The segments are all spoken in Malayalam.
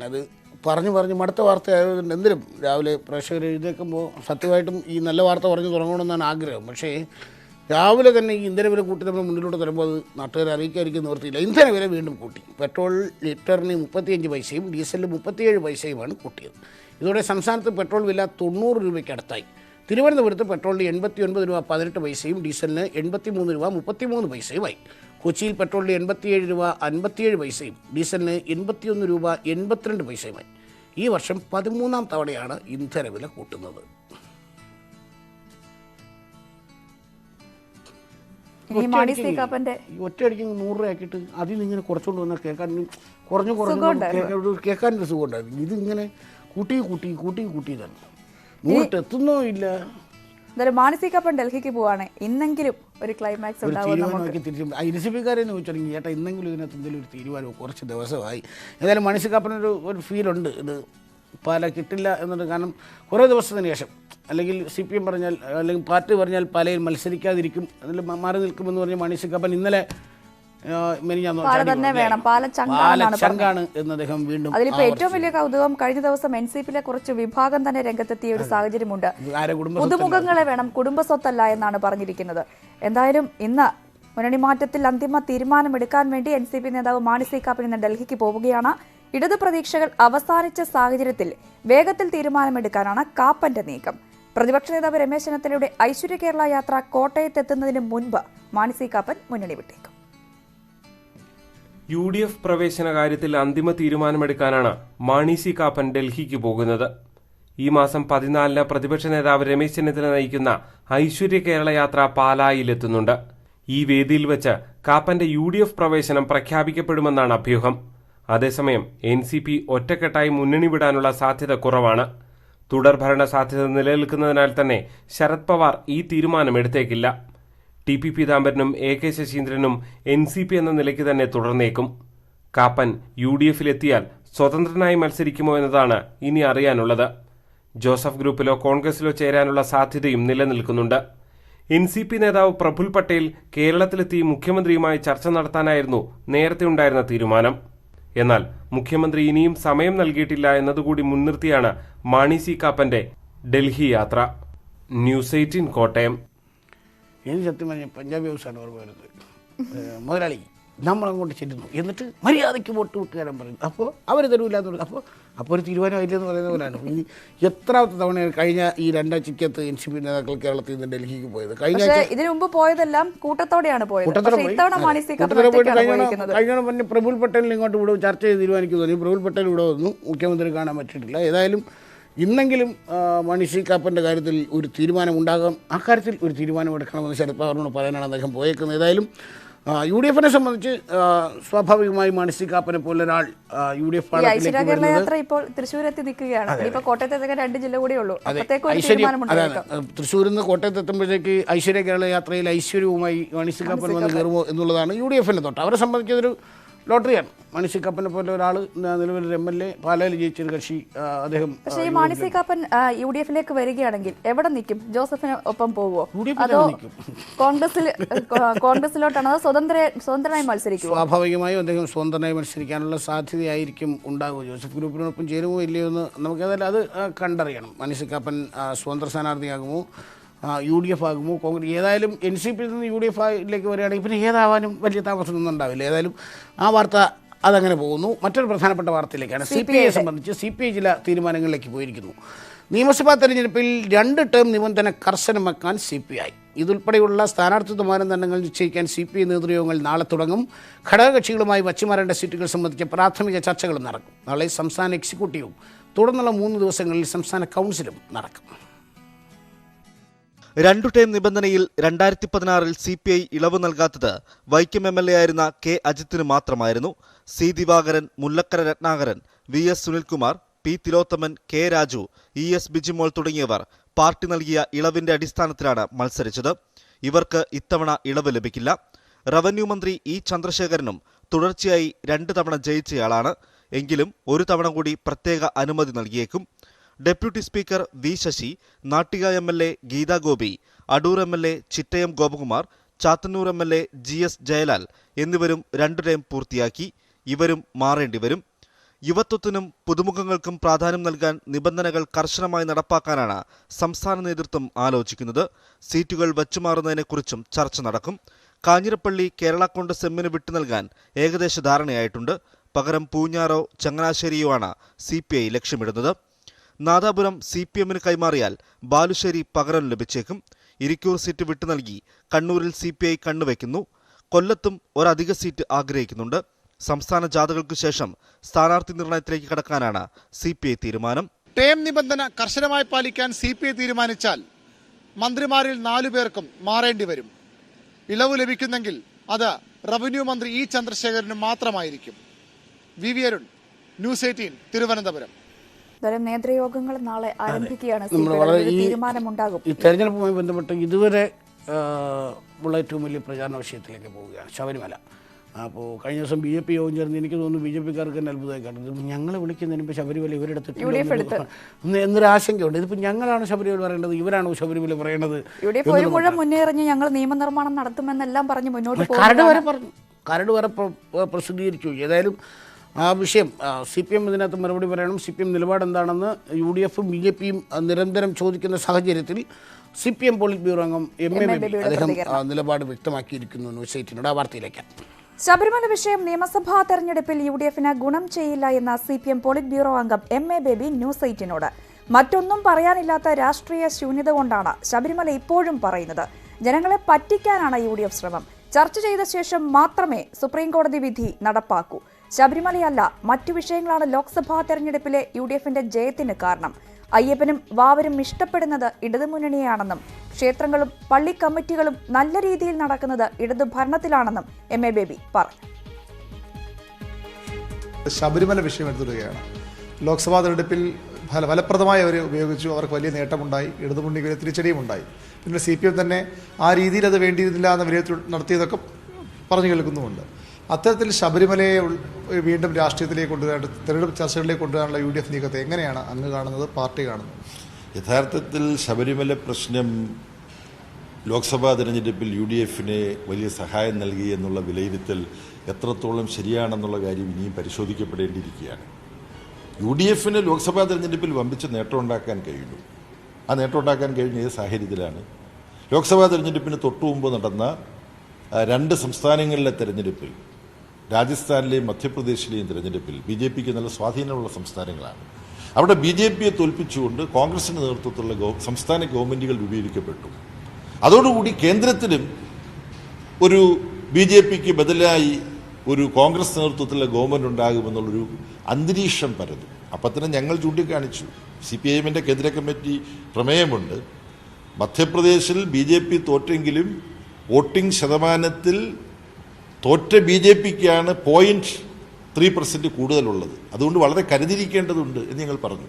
അത് പറഞ്ഞു മടുത്ത വാർത്തയായതുകൊണ്ട് എന്തിനും രാവിലെ പ്രേക്ഷകർ എഴുന്നേൽക്കുമ്പോൾ സത്യമായിട്ടും ഈ നല്ല വാർത്ത പറഞ്ഞു തുടങ്ങണമെന്നാണ് ആഗ്രഹം. പക്ഷേ രാവിലെ തന്നെ ഈ ഇന്ധനവില കൂട്ടി നമ്മൾ മുന്നിലോട്ട് തരുമ്പോൾ അത് നാട്ടുകാരെ അറിയിക്കാതിരിക്കുന്ന നിവൃത്തിയില്ല. ഇന്ധനവില വീണ്ടും കൂട്ടി. പെട്രോൾ ലിറ്ററിന് 35 പൈസയും ഡീസലിന് 37 പൈസയുമാണ് കൂട്ടിയത്. ഇതോടെ സംസ്ഥാനത്ത് പെട്രോൾ വില 90 രൂപയ്ക്ക് അടുത്തായി. തിരുവനന്തപുരത്ത് പെട്രോളിന് 89 രൂപ 18 പൈസയും ഡീസലിന് 83 രൂപ 33 പൈസയുമായി. കൊച്ചിയിൽ പെട്രോളിന് 87 രൂപ 57 പൈസയും ഡീസലിന് 81 രൂപ 82 പൈസയുമായി. ഈ വർഷം 13ാം തവണയാണ് ഇന്ധനവില കൂട്ടുന്നത്. ഒറ്റയടിക്ക് 100 രൂപയാക്കിയിട്ട് അതിൽ നിന്ന് ഇങ്ങനെ കുറച്ചുകൊണ്ട് വന്നാൽ കേൾക്കാൻ കേൾക്കാനൊരു സുഖമുണ്ടായിരുന്നു. ഇതിങ്ങനെ കൂട്ടി തന്നെ 100 എത്തുന്നോ ഇല്ല. മാനസികപ്പൻ ഡൽഹിക്ക് പോവാണ്. ഇന്നെങ്കിലും ഒരു ക്ലൈമാക്സ് തീരുമാനമാക്കി തിരിച്ചും ഐരിസിപ്പിക്കാരെന്ന് ചോദിച്ചിട്ടുണ്ടെങ്കിൽ ചേട്ടാ ഇന്നെങ്കിലും ഇതിനകത്ത് എന്തെങ്കിലും ഒരു തീരുമാനം കുറച്ച് ദിവസമായി. ഏതായാലും മാനസികപ്പനൊരു ഫീലുണ്ട് ഇത് പാല കിട്ടില്ല എന്നത്. കാരണം കുറേ ദിവസത്തിന് ശേഷം അല്ലെങ്കിൽ CPM പറഞ്ഞാൽ അല്ലെങ്കിൽ പാർട്ടി പറഞ്ഞാൽ പാലയിൽ മത്സരിക്കാതിരിക്കും അതിൽ മാറി നിൽക്കുമെന്ന് പറഞ്ഞ മാനസികപ്പൻ ഇന്നലെ ചങ്കാണ് എന്ന് അദ്ദേഹം വീണ്ടും. അതിലിപ്പോ ഏറ്റവും വലിയ കൗതുകം കഴിഞ്ഞ ദിവസം NCPയിലെ കുറച്ച് വിഭാഗം തന്നെ രംഗത്തെത്തിയ ഒരു സാഹചര്യമുണ്ട്. പുതുമുഖങ്ങളെ വേണം, കുടുംബസ്വത്തല്ല എന്നാണ് പറഞ്ഞിരിക്കുന്നത്. എന്തായാലും ഇന്ന് മുന്നണി മാറ്റത്തിൽ അന്തിമ തീരുമാനമെടുക്കാൻ വേണ്ടി NCP നേതാവ് മാണി സി കാപ്പൻ ഇന്ന് ഡൽഹിക്ക് പോവുകയാണ്. ഇടതു പ്രതീക്ഷകൾ അവസാനിച്ച സാഹചര്യത്തിൽ വേഗത്തിൽ തീരുമാനമെടുക്കാനാണ് കാപ്പന്റെ നീക്കം. പ്രതിപക്ഷ നേതാവ് രമേശ് ചെന്നിത്തലയുടെ ഐശ്വര്യ കേരള യാത്ര കോട്ടയത്തെത്തുന്നതിന് മുൻപ് മാണി സി കാപ്പൻ മുന്നണി വിട്ടേക്കും. UDF പ്രവേശന കാര്യത്തിൽ അന്തിമ തീരുമാനമെടുക്കാനാണ് മാണി സി കാപ്പൻ ഡൽഹിക്ക് പോകുന്നത്. ഈ മാസം 14-ന് പ്രതിപക്ഷ നേതാവ് രമേശ് ചെന്നിത്തല നയിക്കുന്ന ഐശ്വര്യ കേരള യാത്ര പാലായിലെത്തുന്നുണ്ട്. ഈ വേദിയിൽ വെച്ച് കാപ്പന്റെ UDF പ്രവേശനം പ്രഖ്യാപിക്കപ്പെടുമെന്നാണ് അഭ്യൂഹം. അതേസമയം NCP ഒറ്റക്കെട്ടായി മുന്നണി വിടാനുള്ള സാധ്യത കുറവാണ്. തുടർഭരണ സാധ്യത നിലനിൽക്കുന്നതിനാൽ തന്നെ ശരത് പവാർ ഈ തീരുമാനമെടുത്തേക്കില്ല. TP പീതാംബരനും AK ശശീന്ദ്രനും NCP എന്ന നിലയ്ക്ക് തന്നെ തുടർന്നേക്കും. കാപ്പൻ UDFിലെത്തിയാൽ സ്വതന്ത്രനായി മത്സരിക്കുമോ എന്നതാണ് ഇനി അറിയാനുള്ളത്. ജോസഫ് ഗ്രൂപ്പിലോ കോൺഗ്രസിലോ ചേരാനുള്ള സാധ്യതയും നിലനിൽക്കുന്നുണ്ട്. NCP നേതാവ് പ്രഫുൽ പട്ടേൽ കേരളത്തിലെത്തി മുഖ്യമന്ത്രിയുമായി ചർച്ച നടത്താനായിരുന്നു നേരത്തെ ഉണ്ടായിരുന്ന തീരുമാനം. എന്നാൽ മുഖ്യമന്ത്രി ഇനിയും സമയം നൽകിയിട്ടില്ല എന്നതുകൂടി മുൻനിർത്തിയാണ് മാണി സി കാപ്പന്റെ ഡൽഹി യാത്ര. ന്യൂസ് 18 കോട്ടയം. എനിക്ക് സത്യം പറഞ്ഞാൽ പഞ്ചാബി ഹൗസാണ് ഓർമ്മ വരുന്നത്. മുതലാളി നമ്മളങ്ങോട്ട് ചെല്ലുന്നു, എന്നിട്ട് മര്യാദയ്ക്ക് വോട്ട് വിട്ടുകാരൻ പറയുന്നു. അപ്പോൾ അവർ തരൂല്ല എന്ന് പറഞ്ഞു. അപ്പോൾ ഒരു തീരുമാനമില്ലെന്ന് പറയുന്ന പോലെയാണ്. ഇനി എത്രാമത്തെ തവണയാണ് കഴിഞ്ഞ ഈ രണ്ടാഴ്ചക്കകത്ത് NCP നേതാക്കൾ കേരളത്തിൽ നിന്ന് ഡൽഹിക്ക് പോയത്? ഇതിനു മുമ്പ് പോയതെല്ലാം കൂട്ടത്തോടെയാണ് പോയത്. കഴിഞ്ഞ മുന്നേ പ്രഫുൽ പട്ടേലിന് ഇങ്ങോട്ട് ഇവിടെ ചർച്ച ചെയ്ത് തീരുമാനിക്കുന്നു. പ്രഫുൽ പട്ടേൽ ഇവിടെ വന്നു, മുഖ്യമന്ത്രി കാണാൻ പറ്റിയിട്ടില്ല. ഏതായാലും ഇന്നെങ്കിലും മാണി സി കാപ്പൻ്റെ കാര്യത്തിൽ ഒരു തീരുമാനം ഉണ്ടാകാം. അക്കാര്യത്തിൽ ഒരു തീരുമാനം എടുക്കണമെന്ന് ശരത് പവാറിനോട് പറയാനാണ് അദ്ദേഹം പോയേക്കുന്നത്. ഏതായാലും UDFനെ സംബന്ധിച്ച് സ്വാഭാവികമായി മാണി സി കാപ്പനെ പോലെ ഒരാൾ UDF ഇപ്പോൾ തൃശ്ശൂരെത്തി നിൽക്കുകയാണ്. കോട്ടയത്ത് 2 ജില്ല കൂടെ ഉള്ളൂ. തൃശ്ശൂരിൽ നിന്ന് കോട്ടയത്ത് എത്തുമ്പോഴേക്ക് ഐശ്വര്യ കേരള യാത്രയിൽ ഐശ്വര്യവുമായി മാണി സി കാപ്പൻ വന്ന് കയറുമോ എന്നുള്ളതാണ് UDFനെ തൊട്ട് അവരെ സംബന്ധിച്ചതൊരു ലോട്ടറിയാണ്. മാണി സി കാപ്പനെ പോലെ ഒരാൾ നിലവിലൊരു MLA പാലായിൽ ജയിച്ചൊരു കക്ഷി അദ്ദേഹം. പക്ഷേ ഈ മാണി സി കാപ്പൻ UDFിലേക്ക് വരികയാണെങ്കിൽ എവിടെ നിൽക്കും? ജോസഫിന് ഒപ്പം പോവോ അതോ കോൺഗ്രസിലോട്ടാണോ അതോ സ്വതന്ത്രനായി മത്സരിക്കും? സ്വാഭാവികമായും അദ്ദേഹം സ്വതന്ത്രനായി മത്സരിക്കാനുള്ള സാധ്യതയായിരിക്കും ഉണ്ടാകുമോ. ജോസഫ് ഗ്രൂപ്പിനോടൊപ്പം ചേരുമോ ഇല്ലയോ എന്ന് നമുക്ക് ഏതായാലും അത് കണ്ടറിയണം. മാണി സി കാപ്പൻ സ്വതന്ത്ര സ്ഥാനാർത്ഥിയാകുമോ, UDF ആകുമോ, കോൺഗ്രസ്? ഏതായാലും NCPയിൽ നിന്ന് UDFിലേക്ക് വരികയാണെങ്കിൽ പിന്നെ ഏതാവാനും വലിയ താമസമൊന്നും ഉണ്ടാവില്ല. ഏതായാലും ആ വാർത്ത അതങ്ങനെ പോകുന്നു. മറ്റൊരു പ്രധാനപ്പെട്ട വാർത്തയിലേക്കാണ്. CPIയെ സംബന്ധിച്ച് CPI ചില തീരുമാനങ്ങളിലേക്ക് പോയിരിക്കുന്നു. നിയമസഭാ തെരഞ്ഞെടുപ്പിൽ 2 ടേം നിബന്ധന കർശനമാക്കാൻ CPI. ഇതുൾപ്പെടെയുള്ള സ്ഥാനാർത്ഥിത്വ മാനദണ്ഡങ്ങൾ നിശ്ചയിക്കാൻ CPI നേതൃയോഗങ്ങൾ നാളെ തുടങ്ങും. ഘടകകക്ഷികളുമായി വച്ചുമാറേണ്ട സീറ്റുകൾ സംബന്ധിച്ച പ്രാഥമിക ചർച്ചകളും നടക്കും. നാളെ സംസ്ഥാന എക്സിക്യൂട്ടീവും തുടർന്നുള്ള 3 ദിവസങ്ങളിൽ സംസ്ഥാന കൗൺസിലും നടക്കും. 2 ടേം നിബന്ധനയിൽ 2016-ൽ CPI ഇളവ് നൽകാത്തത് വൈക്കം MLA ആയിരുന്ന K അജിത്തിന് മാത്രമായിരുന്നു. C Divakaran, Mullakkara Ratnakaran, VS Sunilkumar, P Thilothaman, K Raju, ES Bijimol തുടങ്ങിയവർ പാർട്ടി നൽകിയ ഇളവിന്റെ അടിസ്ഥാനത്തിലാണ് മത്സരിച്ചത്. ഇവർക്ക് ഇത്തവണ ഇളവ് ലഭിക്കില്ല. റവന്യൂ മന്ത്രി E ചന്ദ്രശേഖരനും തുടർച്ചയായി 2 തവണ ജയിച്ചയാളാണ്. എങ്കിലും ഒരു തവണ കൂടി പ്രത്യേക അനുമതി നൽകിയേക്കും. Deputy speaker V Sasi, Nattika MLA Geetha Gopi, Adoor MLA Chittayam Gopakumar, Chathannoor MLA GS Jayalal എന്നിവരും 2 ടേം പൂർത്തിയാക്കി. ഇവരും മാറേണ്ടി വരും. യുവത്വത്തിനും പുതുമുഖങ്ങൾക്കും പ്രാധാന്യം നൽകാൻ നിബന്ധനകൾ കർശനമായി നടപ്പാക്കാനാണ് സംസ്ഥാന നേതൃത്വം ആലോചിക്കുന്നത്. സീറ്റുകൾ വച്ചുമാറുന്നതിനെക്കുറിച്ചും ചർച്ച നടക്കും. കാഞ്ഞിരപ്പള്ളി കേരള കോൺഗ്രസ് എമ്മിന് വിട്ടു നൽകാൻ ഏകദേശ ധാരണയായിട്ടുണ്ട്. പകരം പൂഞ്ഞാറോ ചങ്ങനാശ്ശേരിയോ ആണ് CPI ലക്ഷ്യമിടുന്നത്. നാദാപുരം CPMന് കൈമാറിയാൽ ബാലുശ്ശേരി പകരം ലഭിച്ചേക്കും. ഇരിക്കൂർ സീറ്റ് വിട്ടു നൽകി കണ്ണൂരിൽ CPI കണ്ണുവയ്ക്കുന്നു. കൊല്ലത്തും ഒരധിക സീറ്റ് ആഗ്രഹിക്കുന്നുണ്ട്. സംസ്ഥാന ജാഥകൾക്ക് ശേഷം സ്ഥാനാർത്ഥി നിർണയത്തിലേക്ക് കടക്കാനാണ് CPI തീരുമാനം. ടേം നിബന്ധന കർശനമായി പാലിക്കാൻ CPI തീരുമാനിച്ചാൽ മന്ത്രിമാരിൽ 4 പേർക്കും മാറേണ്ടി വരും. ഇളവ് ലഭിക്കുന്നെങ്കിൽ അത് റവന്യൂ മന്ത്രി E. ചന്ദ്രശേഖരന് മാത്രമായിരിക്കും. VV Arun, news 18, Thiruvananthapuram. നേതൃയോഗങ്ങൾ നാളെ ആരംഭിക്കുകയാണ്. തീരുമാനമുണ്ടാകും. ഈ തെരഞ്ഞെടുപ്പുമായി ബന്ധപ്പെട്ട് ഇതുവരെ ഉള്ള ഏറ്റവും വലിയ പ്രചാരണ വിഷയത്തിലേക്ക് പോവുകയാണ് ശബരിമല. അപ്പോൾ കഴിഞ്ഞ ദിവസം BJP യോഗം ചേർന്ന് എനിക്ക് തോന്നുന്നു BJPക്കാർക്ക് തന്നെ അത്ഭുതമായി കാണുന്നത്. ഞങ്ങളെ വിളിക്കുന്നതിന് മുമ്പ് ശബരിമല ഇവരെടുത്തിട്ട് എന്നൊരു ആശങ്കയുണ്ട്. ഇതിപ്പോൾ ഞങ്ങളാണ് ശബരിമല പറയേണ്ടത്, ഇവരാണോ ശബരിമല പറയേണ്ടത്? ഒരു മുഴ മുന്നേറിഞ്ഞ് ഞങ്ങൾ നിയമനിർമ്മാണം നടത്തുമെന്നെല്ലാം പറഞ്ഞ് മുന്നോട്ട് കരട് വരെ പറഞ്ഞു, കരട് വരെ പ്രസിദ്ധീകരിച്ചു. ഏതായാലും ആ വിഷയം CPM ഇതിനകത്ത് മറുപടി പറയണം. CPM നിലപാട് എന്താണെന്ന് UDFും BJPയും നിരന്തരം ചോദിക്കുന്ന സാഹചര്യത്തിൽ CPM പോളിറ്റ് ബ്യൂറോ അംഗം MA ബേബി അദ്ദേഹം നിലപാട് വ്യക്തമാക്കിയിരിക്കുന്നു. ന്യൂസ് 18 ആ വാർത്തയിലേക്ക്. ശബരിമല വിഷയം നിയമസഭാ തെരഞ്ഞെടുപ്പിൽ UDFന് ഗുണം ചെയ്യില്ല എന്ന CPM പോളിറ്റ് ബ്യൂറോ അംഗം MA ബേബി ന്യൂസ് 18നോട്. മറ്റൊന്നും പറയാനില്ലാത്ത രാഷ്ട്രീയ ശൂന്യത കൊണ്ടാണ് ശബരിമല ഇപ്പോഴും പറയുന്നത്. ജനങ്ങളെ പറ്റിക്കാനാണ് UDF ശ്രമം. ചർച്ച ചെയ്ത ശേഷം മാത്രമേ സുപ്രീംകോടതി വിധി നടപ്പാക്കൂ. ശബരിമലയല്ല, മറ്റു വിഷയങ്ങളാണ് ലോക്സഭാ തെരഞ്ഞെടുപ്പിലെ UDFന്റെ ജയത്തിന് കാരണം. അയ്യപ്പനും വാവരും ഇഷ്ടപ്പെടുന്നത് ഇടതുമുന്നണിയാണെന്നും ക്ഷേത്രങ്ങളും പള്ളി കമ്മിറ്റികളും നല്ല രീതിയിൽ നടക്കുന്നത് ഇടതു ഭരണത്തിലാണെന്നും MA ബേബി പറഞ്ഞു. ശബരിമല വിഷയം എടുത്തിടുകയാണ്. ലോക്സഭാ തെരഞ്ഞെടുപ്പിൽ ഫലപ്രദമായി അവർ ഉപയോഗിച്ചു. അവർക്ക് വലിയ നേട്ടമുണ്ടായി, ഇടതുമുന്നണിക്ക് വലിയ തിരിച്ചടിയും ഉണ്ടായി. പിന്നെ CPM തന്നെ ആ രീതിയിൽ അത് വേണ്ടിയിരുന്നില്ല എന്ന വിലയിരുത്തൽ നടത്തിയതൊക്കെ പറഞ്ഞു കേൾക്കുന്നുമുണ്ട്. അത്തരത്തിൽ ശബരിമലയെ വീണ്ടും രാഷ്ട്രീയത്തിലേക്ക് കൊണ്ടുവരാൻ, തെരഞ്ഞെടുപ്പ് ചർച്ചകളിലേക്ക് കൊണ്ടുവരാനുള്ള UDF നീക്കത്തെ എങ്ങനെയാണ് അങ്ങ് കാണുന്നത്, പാർട്ടി കാണുന്നത്? യഥാർത്ഥത്തിൽ ശബരിമല പ്രശ്നം ലോക്സഭാ തെരഞ്ഞെടുപ്പിൽ UDFന് വലിയ സഹായം നൽകി എന്നുള്ള വിലയിരുത്തൽ എത്രത്തോളം ശരിയാണെന്നുള്ള കാര്യം ഇനിയും പരിശോധിക്കപ്പെടേണ്ടിയിരിക്കുകയാണ്. UDFന് ലോക്സഭാ തെരഞ്ഞെടുപ്പിൽ വമ്പിച്ച നേട്ടമുണ്ടാക്കാൻ കഴിഞ്ഞു. ആ നേട്ടമുണ്ടാക്കാൻ കഴിഞ്ഞ ഏത് സാഹചര്യത്തിലാണ്? ലോക്സഭാ തെരഞ്ഞെടുപ്പിന് തൊട്ടു മുമ്പ് നടന്ന 2 സംസ്ഥാനങ്ങളിലെ തെരഞ്ഞെടുപ്പിൽ, രാജസ്ഥാനിലെയും മധ്യപ്രദേശിലെയും തെരഞ്ഞെടുപ്പിൽ BJPക്ക് നല്ല സ്വാധീനമുള്ള സംസ്ഥാനങ്ങളാണ്. അവിടെ BJPയെ തോൽപ്പിച്ചുകൊണ്ട് കോൺഗ്രസിൻ്റെ നേതൃത്വത്തിലുള്ള സംസ്ഥാന ഗവൺമെൻറ്റുകൾ രൂപീകരിക്കപ്പെട്ടു. അതോടുകൂടി കേന്ദ്രത്തിലും ഒരു BJPക്ക് ബദലായി ഒരു കോൺഗ്രസ് നേതൃത്വത്തിലുള്ള ഗവൺമെൻറ് ഉണ്ടാകുമെന്നുള്ളൊരു അന്തരീക്ഷം പരന്നു. അപ്പം തന്നെ ഞങ്ങൾ ചൂണ്ടിക്കാണിച്ചു, CPIMൻ്റെ കേന്ദ്ര കമ്മിറ്റി പ്രമേയമുണ്ട്. മധ്യപ്രദേശിൽ BJP തോറ്റെങ്കിലും വോട്ടിംഗ് ശതമാനത്തിൽ തോറ്റ BJPക്കാണ് 0.3% കൂടുതലുള്ളത്. അതുകൊണ്ട് വളരെ കരുതിയിരിക്കേണ്ടതുണ്ട് എന്ന് ഞങ്ങൾ പറഞ്ഞു.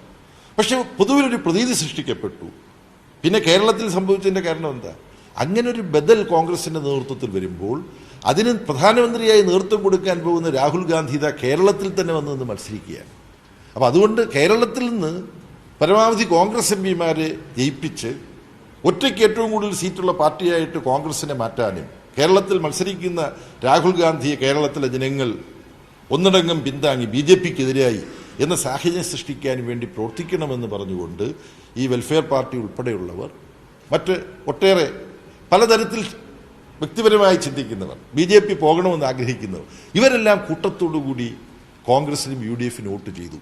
പക്ഷെ പൊതുവിലൊരു പ്രതീതി സൃഷ്ടിക്കപ്പെട്ടു. പിന്നെ കേരളത്തിൽ സംഭവിച്ചതിൻ്റെ കാരണം എന്താ? അങ്ങനെ ഒരു ബദൽ കോൺഗ്രസിൻ്റെ നേതൃത്വത്തിൽ വരുമ്പോൾ അതിന് പ്രധാനമന്ത്രിയായി നേതൃത്വം കൊടുക്കാൻ പോകുന്ന രാഹുൽ ഗാന്ധി ഇതാ കേരളത്തിൽ തന്നെ വന്ന് നിന്ന് മത്സരിക്കുകയാണ്. അപ്പോൾ അതുകൊണ്ട് കേരളത്തിൽ നിന്ന് പരമാവധി കോൺഗ്രസ് MPമാരെ ജയിപ്പിച്ച് ഒറ്റയ്ക്ക് ഏറ്റവും കൂടുതൽ സീറ്റുള്ള പാർട്ടിയായിട്ട് കോൺഗ്രസിനെ മാറ്റാനും കേരളത്തിൽ മത്സരിക്കുന്ന രാഹുൽ ഗാന്ധിയെ കേരളത്തിലെ ജനങ്ങൾ ഒന്നടങ്കം പിന്താങ്ങി BJPക്കെതിരായി എന്ന സാഹചര്യം സൃഷ്ടിക്കാനും വേണ്ടി പ്രവർത്തിക്കണമെന്ന് പറഞ്ഞുകൊണ്ട് ഈ വെൽഫെയർ പാർട്ടി ഉൾപ്പെടെയുള്ളവർ, മറ്റ് ഒട്ടേറെ പലതരത്തിൽ വ്യക്തിപരമായി ചിന്തിക്കുന്നവർ, BJP പോകണമെന്ന് ആഗ്രഹിക്കുന്നവർ, ഇവരെല്ലാം കൂട്ടത്തോടുകൂടി കോൺഗ്രസിനും UDFനും വോട്ട് ചെയ്തു.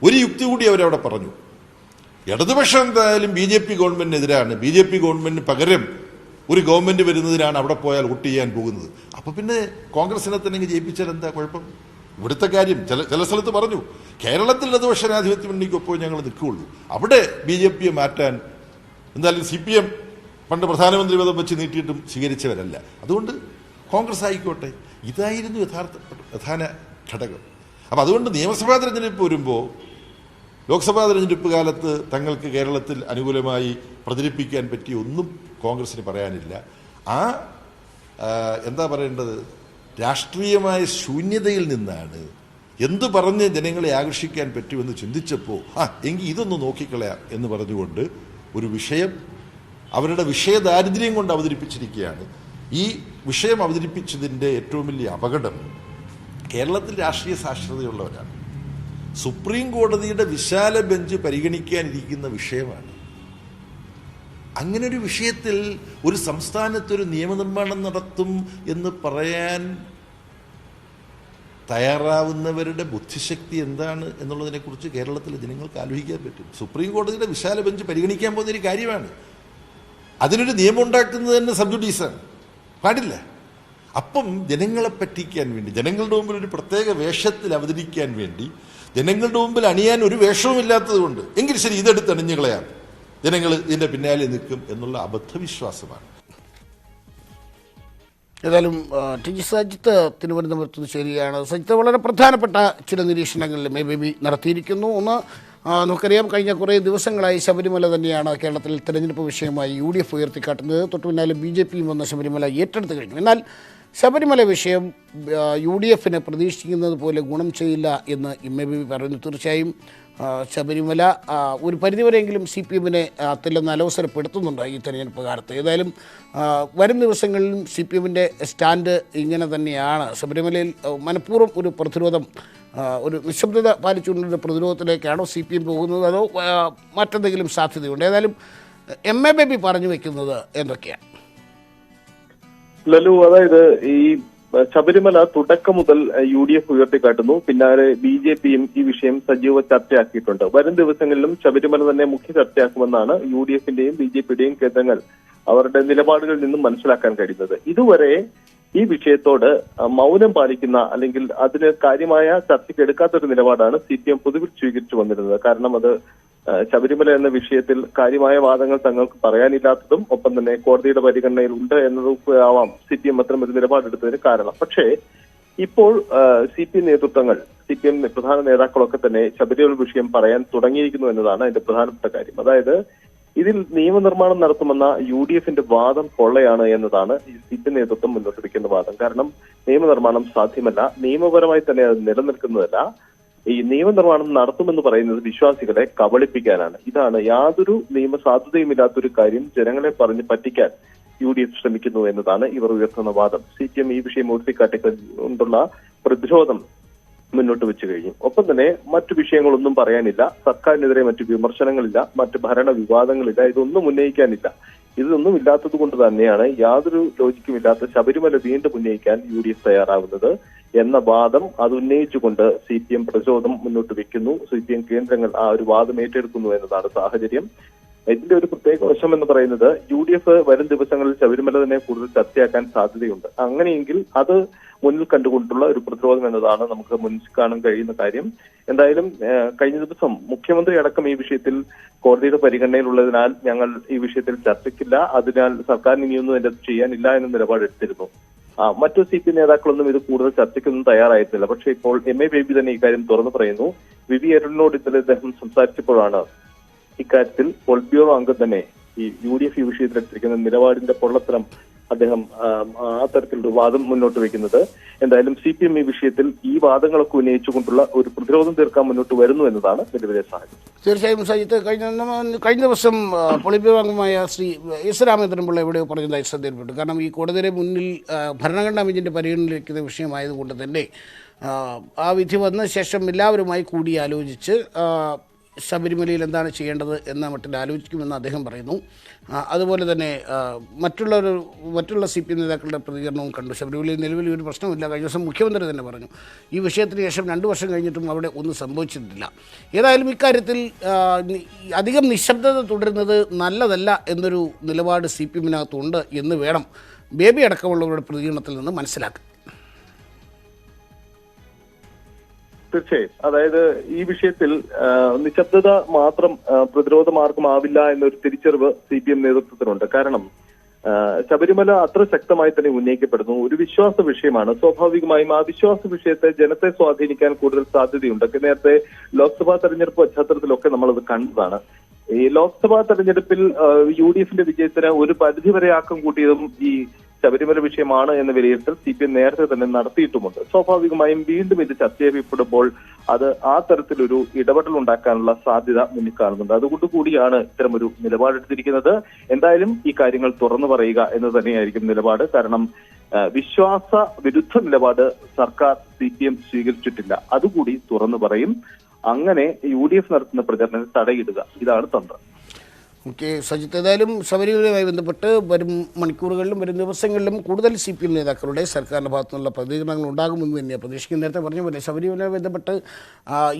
ഒരു യുക്തി കൂടി അവരവിടെ പറഞ്ഞു. ഇടതുപക്ഷം എന്തായാലും BJP ഗവൺമെന്റിനെതിരാണ്, BJP ഗവൺമെന്റിന് പകരം ഒരു ഗവൺമെന്റ് വരുന്നതിനാണ് അവിടെ പോയാൽ വോട്ട് ചെയ്യാൻ പോകുന്നത്. അപ്പോൾ പിന്നെ കോൺഗ്രസിനെ തന്നെ ജയിപ്പിച്ചാൽ എന്താ കുഴപ്പം? ഇവിടുത്തെ കാര്യം ചില സ്ഥലത്ത് പറഞ്ഞു, കേരളത്തിൽ ഇടതുപക്ഷ ജനാധിപത്യ മുന്നണിക്കൊപ്പം ഞങ്ങൾ നിൽക്കുകയുള്ളൂ, അവിടെ BJPയെ മാറ്റാൻ എന്തായാലും CPM പണ്ട് പ്രധാനമന്ത്രി പദം വെച്ച് നീട്ടിയിട്ടും സ്വീകരിച്ചവരല്ല. അതുകൊണ്ട് കോൺഗ്രസ് ആയിക്കോട്ടെ. ഇതായിരുന്നു പ്രധാന ഘടകം. അപ്പം അതുകൊണ്ട് നിയമസഭാ തെരഞ്ഞെടുപ്പ് വരുമ്പോൾ ലോക്സഭാ തെരഞ്ഞെടുപ്പ് കാലത്ത് തങ്ങൾക്ക് കേരളത്തിൽ അനുകൂലമായി പ്രചരിപ്പിക്കാൻ പറ്റിയ ഒന്നും കോൺഗ്രസിന് പറയാനില്ല. എന്താ പറയേണ്ടത്, രാഷ്ട്രീയമായ ശൂന്യതയിൽ നിന്നാണ് എന്തു പറഞ്ഞ് ജനങ്ങളെ ആകർഷിക്കാൻ പറ്റുമെന്ന് ചിന്തിച്ചപ്പോൾ എങ്കിൽ ഇതൊന്ന് നോക്കിക്കളയാം എന്ന് പറഞ്ഞുകൊണ്ട് ഒരു വിഷയം അവരുടെ വിഷയദാരിദ്ര്യം കൊണ്ട് അവതരിപ്പിച്ചിരിക്കുകയാണ്. ഈ വിഷയം അവതരിപ്പിച്ചതിൻ്റെ ഏറ്റവും വലിയ അപകടം കേരളത്തിൽ രാഷ്ട്രീയ സാക്ഷരതയുള്ളവരാണ്. സുപ്രീം കോടതിയുടെ വിശാല ബെഞ്ച് പരിഗണിക്കാനിരിക്കുന്ന വിഷയമാണ്. അങ്ങനെ ഒരു വിഷയത്തിൽ ഒരു സംസ്ഥാനത്തൊരു നിയമനിർമ്മാണം നടത്തും എന്ന് പറയാൻ തയ്യാറാവുന്നവരുടെ ബുദ്ധിശക്തി എന്താണ് എന്നുള്ളതിനെക്കുറിച്ച് കേരളത്തിലെ ജനങ്ങൾക്ക് ആലോചിക്കാൻ പറ്റും. സുപ്രീം കോടതിയുടെ വിശാല ബെഞ്ച് പരിഗണിക്കാൻ പോകുന്നൊരു കാര്യമാണ്. അതിനൊരു നിയമം ഉണ്ടാക്കുന്നത് തന്നെ സബ് ജുഡീസാണ്, പാടില്ല. അപ്പം ജനങ്ങളെ പറ്റിക്കാൻ വേണ്ടി, ജനങ്ങളുടെ മുമ്പിൽ ഒരു പ്രത്യേക വേഷത്തിൽ അവതരിക്കാൻ വേണ്ടി, ജനങ്ങളുടെ മുമ്പിൽ അണിയാൻ ഒരു വേഷവും ഇല്ലാത്തത് കൊണ്ട് എങ്കിൽ ശരി ഇതെടുത്ത് അണിഞ്ഞു കളയാം, ജനങ്ങൾ ഇതിൻ്റെ പിന്നാലെ നിൽക്കും എന്നുള്ള അബദ്ധവിശ്വാസമാണ്. ഏതായാലും ടി ജി സജിത്ത് തിരുവനന്തപുരത്ത് ശരിയാണ്. സജിത്ത് വളരെ പ്രധാനപ്പെട്ട ചില നിരീക്ഷണങ്ങളിൽ ബേബി നടത്തിയിരിക്കുന്നു. ഒന്ന്, നമുക്കറിയാം കഴിഞ്ഞ കുറേ ദിവസങ്ങളായി ശബരിമല തന്നെയാണ് കേരളത്തിൽ തെരഞ്ഞെടുപ്പ് വിഷയമായി UDF ഉയർത്തിക്കാട്ടുന്നത്. തൊട്ടു പിന്നാലെ BJPയും വന്ന ശബരിമല ഏറ്റെടുത്ത് കഴിഞ്ഞു. എന്നാൽ ശബരിമല വിഷയം UDFന് പ്രതീക്ഷിക്കുന്നത് പോലെ ഗുണം ചെയ്യില്ല എന്ന് ബേബി പറയുന്നു. തീർച്ചയായും ശബരിമല ഒരു പരിധിവരെയെങ്കിലും CPMനെ തെല്ലെന്ന് അലോസരപ്പെടുത്തുന്നുണ്ട് ഈ തെരഞ്ഞെടുപ്പ് കാലത്ത്. ഏതായാലും വരും ദിവസങ്ങളിലും CPMൻ്റെ സ്റ്റാൻഡ് ഇങ്ങനെ തന്നെയാണ്. ശബരിമലയിൽ മനഃപൂർവ്വം ഒരു പ്രതിരോധം, ഒരു നിശബ്ദത പാലിച്ചുകൊണ്ടൊരു പ്രതിരോധത്തിലേക്കാണോ CPM പോകുന്നത്, അതോ മറ്റെന്തെങ്കിലും സാധ്യതയുണ്ട്? ഏതായാലും ബേബി പറഞ്ഞു വെക്കുന്നത് എന്തൊക്കെയാണ്? ലലു, അതായത് ഈ ശബരിമല തുടക്കം മുതൽ UDF ഉയർത്തിക്കാട്ടുന്നു. പിന്നാലെ BJPയും ഈ വിഷയം സജീവ ചർച്ചയാക്കിയിട്ടുണ്ട്. വരും ദിവസങ്ങളിലും ശബരിമല തന്നെ മുഖ്യ ചർച്ചയാക്കുമെന്നാണ് UDFന്റെയും BJPയുടെയും കേന്ദ്രങ്ങൾ അവരുടെ നിലപാടുകളിൽ നിന്നും മനസ്സിലാക്കാൻ കഴിയുന്നത്. ഇതുവരെ ഈ വിഷയത്തോട് മൗനം പാലിക്കുന്ന, അല്ലെങ്കിൽ അതിന് കാര്യമായ ചർച്ചയ്ക്ക് എടുക്കാത്തൊരു നിലപാടാണ് CPM പൊതുവിൽ സ്വീകരിച്ചു വന്നിരുന്നത്. കാരണം അത് ശബരിമല എന്ന വിഷയത്തിൽ കാര്യമായ വാദങ്ങൾ തങ്ങൾക്ക് പറയാനില്ലാത്തതും ഒപ്പം തന്നെ കോടതിയുടെ പരിഗണനയിൽ ഉണ്ട് എന്നതും ആവാം CPM അത്തരം ഒരു നിലപാടെടുത്തതിന് കാരണം. പക്ഷേ ഇപ്പോൾ CPM നേതൃത്വങ്ങൾ, CPM പ്രധാന നേതാക്കളൊക്കെ തന്നെ ശബരിമല വിഷയം പറയാൻ തുടങ്ങിയിരിക്കുന്നു എന്നതാണ് അതിന്റെ പ്രധാനപ്പെട്ട കാര്യം. അതായത് ഇതിൽ നിയമനിർമ്മാണം നടത്തുമെന്ന UDFന്റെ വാദം പൊള്ളയാണ് എന്നതാണ് ഈ CPM നേതൃത്വം മുന്നോട്ട് വയ്ക്കുന്ന വാദം. കാരണം നിയമനിർമ്മാണം സാധ്യമല്ല, നിയമപരമായി തന്നെ അത് നിലനിൽക്കുന്നതല്ല. ഈ നിയമനിർമ്മാണം നടത്തുമെന്ന് പറയുന്നത് വിശ്വാസികളെ കബളിപ്പിക്കാനാണ്. ഇതാണ് യാതൊരു നിയമസാധുതയുമില്ലാത്തൊരു കാര്യം ജനങ്ങളെ പറഞ്ഞ് പറ്റിക്കാൻ UDF ശ്രമിക്കുന്നു എന്നതാണ് ഇവർ ഉയർത്തുന്ന വാദം. CPM ഈ വിഷയം ഉയർത്തിക്കാട്ടിക്കൊണ്ടുള്ള പ്രതിരോധം മുന്നോട്ട് വെച്ചു കഴിഞ്ഞു. ഒപ്പം തന്നെ മറ്റു വിഷയങ്ങളൊന്നും പറയാനില്ല, സർക്കാരിനെതിരെ മറ്റു വിമർശനങ്ങളില്ല, മറ്റു ഭരണ വിവാദങ്ങളില്ല, ഇതൊന്നും ഉന്നയിക്കാനില്ല. ഇതൊന്നും ഇല്ലാത്തത് കൊണ്ട് തന്നെയാണ് യാതൊരു ലോജിക്കും ഇല്ലാത്ത ശബരിമല വീണ്ടും ഉന്നയിക്കാൻ UDF തയ്യാറാവുന്നത് എന്ന വാദം അത് ഉന്നയിച്ചുകൊണ്ട് CPM പ്രതിരോധം മുന്നോട്ട് വെക്കുന്നു. CPM കേന്ദ്രങ്ങൾ ആ ഒരു വാദം ഏറ്റെടുക്കുന്നു എന്നതാണ് സാഹചര്യം. ഇതിന്റെ ഒരു പ്രത്യേക വശം എന്ന് പറയുന്നത് UDF വരും ദിവസങ്ങളിൽ ശബരിമല തന്നെ കൂടുതൽ ചർച്ചയാക്കാൻ സാധ്യതയുണ്ട്. അങ്ങനെയെങ്കിൽ അത് മുന്നിൽ കണ്ടുകൊണ്ടുള്ള ഒരു പ്രതിരോധം എന്നതാണ് നമുക്ക് മുന്നിൽ കാണാൻ കഴിയുന്ന കാര്യം. എന്തായാലും കഴിഞ്ഞ ദിവസം മുഖ്യമന്ത്രി അടക്കം ഈ വിഷയത്തിൽ കോടതിയുടെ പരിഗണനയിലുള്ളതിനാൽ ഞങ്ങൾ ഈ വിഷയത്തിൽ ചർച്ചയ്ക്കില്ല, അതിനാൽ സർക്കാരിന് ഇനിയൊന്നും അതിന്റെ ചെയ്യാനില്ല എന്ന നിലപാടെടുത്തിരുന്നു. മറ്റു CPM നേതാക്കളൊന്നും ഇത് കൂടുതൽ ചർച്ചയ്ക്കൊന്നും തയ്യാറായിരുന്നില്ല. പക്ഷേ ഇപ്പോൾ ബേബി തന്നെ ഇക്കാര്യം തുറന്നു പറയുന്നു. വിവി അരുണിനോട് ഇന്നലെ അദ്ദേഹം സംസാരിച്ചപ്പോഴാണ് ഇക്കാര്യത്തിൽ പോളിറ്റ് ബ്യൂറോ അംഗം തന്നെ ഈ UDF ഈ വിഷയത്തിലെടുത്തിരിക്കുന്ന നിലപാടിന്റെ പൊള്ളത്തരം അദ്ദേഹം ആ തരത്തിലൊരു വാദം മുന്നോട്ട് വെക്കുന്നത്. എന്തായാലും CPM ഈ വിഷയത്തിൽ ഈ വാദങ്ങളൊക്കെ ഉന്നയിച്ചുകൊണ്ടുള്ള ഒരു പ്രതിരോധം തീർക്കാൻ മുന്നോട്ട് വരുന്നു എന്നതാണ് നിലവിലെ സാഹചര്യം. തീർച്ചയായും സജിത്ത്, കഴിഞ്ഞ ദിവസം പോളിറ്റ് ബ്യൂറോ അംഗമായ ശ്രീ എസ് രാമചന്ദ്രൻപിള്ള എവിടെയോ പറഞ്ഞതായി ശ്രദ്ധയിൽപ്പെട്ടു. കാരണം ഈ കോടതിയുടെ മുന്നിൽ ഭരണഘടനാ ബെഞ്ചിൻ്റെ പരിഗണനയിലിരിക്കുന്ന വിഷയമായതുകൊണ്ട് തന്നെ ആ വിധി വന്ന ശേഷം എല്ലാവരുമായി കൂടിയാലോചിച്ച് ശബരിമലയിൽ എന്താണ് ചെയ്യേണ്ടത് എന്ന മട്ടിൽ ആലോചിക്കുമെന്ന് അദ്ദേഹം പറയുന്നു. അതുപോലെ തന്നെ മറ്റുള്ള CPM നേതാക്കളുടെ പ്രതികരണവും കണ്ടു. ശബരിമലയിൽ നിലവിൽ ഒരു പ്രശ്നമില്ല. കഴിഞ്ഞ ദിവസം മുഖ്യമന്ത്രി തന്നെ പറഞ്ഞു ഈ വിഷയത്തിന് ശേഷം 2 വർഷം കഴിഞ്ഞിട്ടും അവിടെ ഒന്നും സംഭവിച്ചിട്ടില്ല. ഏതായാലും ഇക്കാര്യത്തിൽ അധികം നിശബ്ദത തുടരുന്നത് നല്ലതല്ല എന്നൊരു നിലപാട് CPMനകത്തുണ്ട് എന്ന് വേണം ബേബി അടക്കമുള്ളവരുടെ പ്രതികരണത്തിൽ നിന്ന് മനസ്സിലാക്കാൻ. തീർച്ചയായും, അതായത് ഈ വിഷയത്തിൽ നിശബ്ദത മാത്രം പ്രതിരോധ മാർഗമാവില്ല എന്നൊരു തിരിച്ചറിവ് CPM നേതൃത്വത്തിനുണ്ട്. കാരണം ശബരിമല അത്ര ശക്തമായി തന്നെ ഉന്നയിക്കപ്പെടുന്നു. ഒരു വിശ്വാസ വിഷയമാണ്. സ്വാഭാവികമായും ആ വിശ്വാസ വിഷയത്തെ ജനത്തെ സ്വാധീനിക്കാൻ കൂടുതൽ സാധ്യതയുണ്ട്. നേരത്തെ ലോക്സഭാ തെരഞ്ഞെടുപ്പ് പശ്ചാത്തലത്തിലൊക്കെ നമ്മളത് കണ്ടതാണ്. ഈ ലോക്സഭാ തെരഞ്ഞെടുപ്പിൽ UDFന്റെ വിജയത്തിന് ഒരു പരിധിവരെ ആക്കം കൂട്ടിയതും ഈ ശബരിമല വിഷയമാണ് എന്ന വിലയിരുത്തൽ CPM നേരത്തെ തന്നെ നടത്തിയിട്ടുമുണ്ട്. സ്വാഭാവികമായും വീണ്ടും ഇത് ചർച്ച ചെയ്യപ്പെടുമ്പോൾ അത് ആ തരത്തിലൊരു ഇടപെടൽ ഉണ്ടാക്കാനുള്ള സാധ്യത മുന്നിൽ കാണുന്നുണ്ട്. അതുകൊണ്ട് കൂടിയാണ് ഇത്തരമൊരു നിലപാടെടുത്തിരിക്കുന്നത്. എന്തായാലും ഈ കാര്യങ്ങൾ തുറന്നു പറയുക എന്ന് തന്നെയായിരിക്കും നിലപാട്. കാരണം വിശ്വാസ വിരുദ്ധ നിലപാട് സർക്കാർ CPM സ്വീകരിച്ചിട്ടില്ല. അതുകൂടി തുറന്നു പറയും. അങ്ങനെ UDF നടത്തുന്ന പ്രചരണത്തിൽ തടയിടുക. ഇതാണ് തന്ത്രം. ഓക്കെ സജിത്ത്, ഏതായാലും ശബരിമലയുമായി ബന്ധപ്പെട്ട് വരും മണിക്കൂറുകളിലും വരും ദിവസങ്ങളിലും കൂടുതൽ CPM നേതാക്കളുടെ സർക്കാരിൻ്റെ ഭാഗത്തു നിന്നുള്ള പ്രതികരണങ്ങൾ ഉണ്ടാകുമെന്ന് തന്നെയാണ് പ്രതീക്ഷിക്കുന്നത്. നേരത്തെ പറഞ്ഞ പോലെ ശബരിമലയുമായി ബന്ധപ്പെട്ട്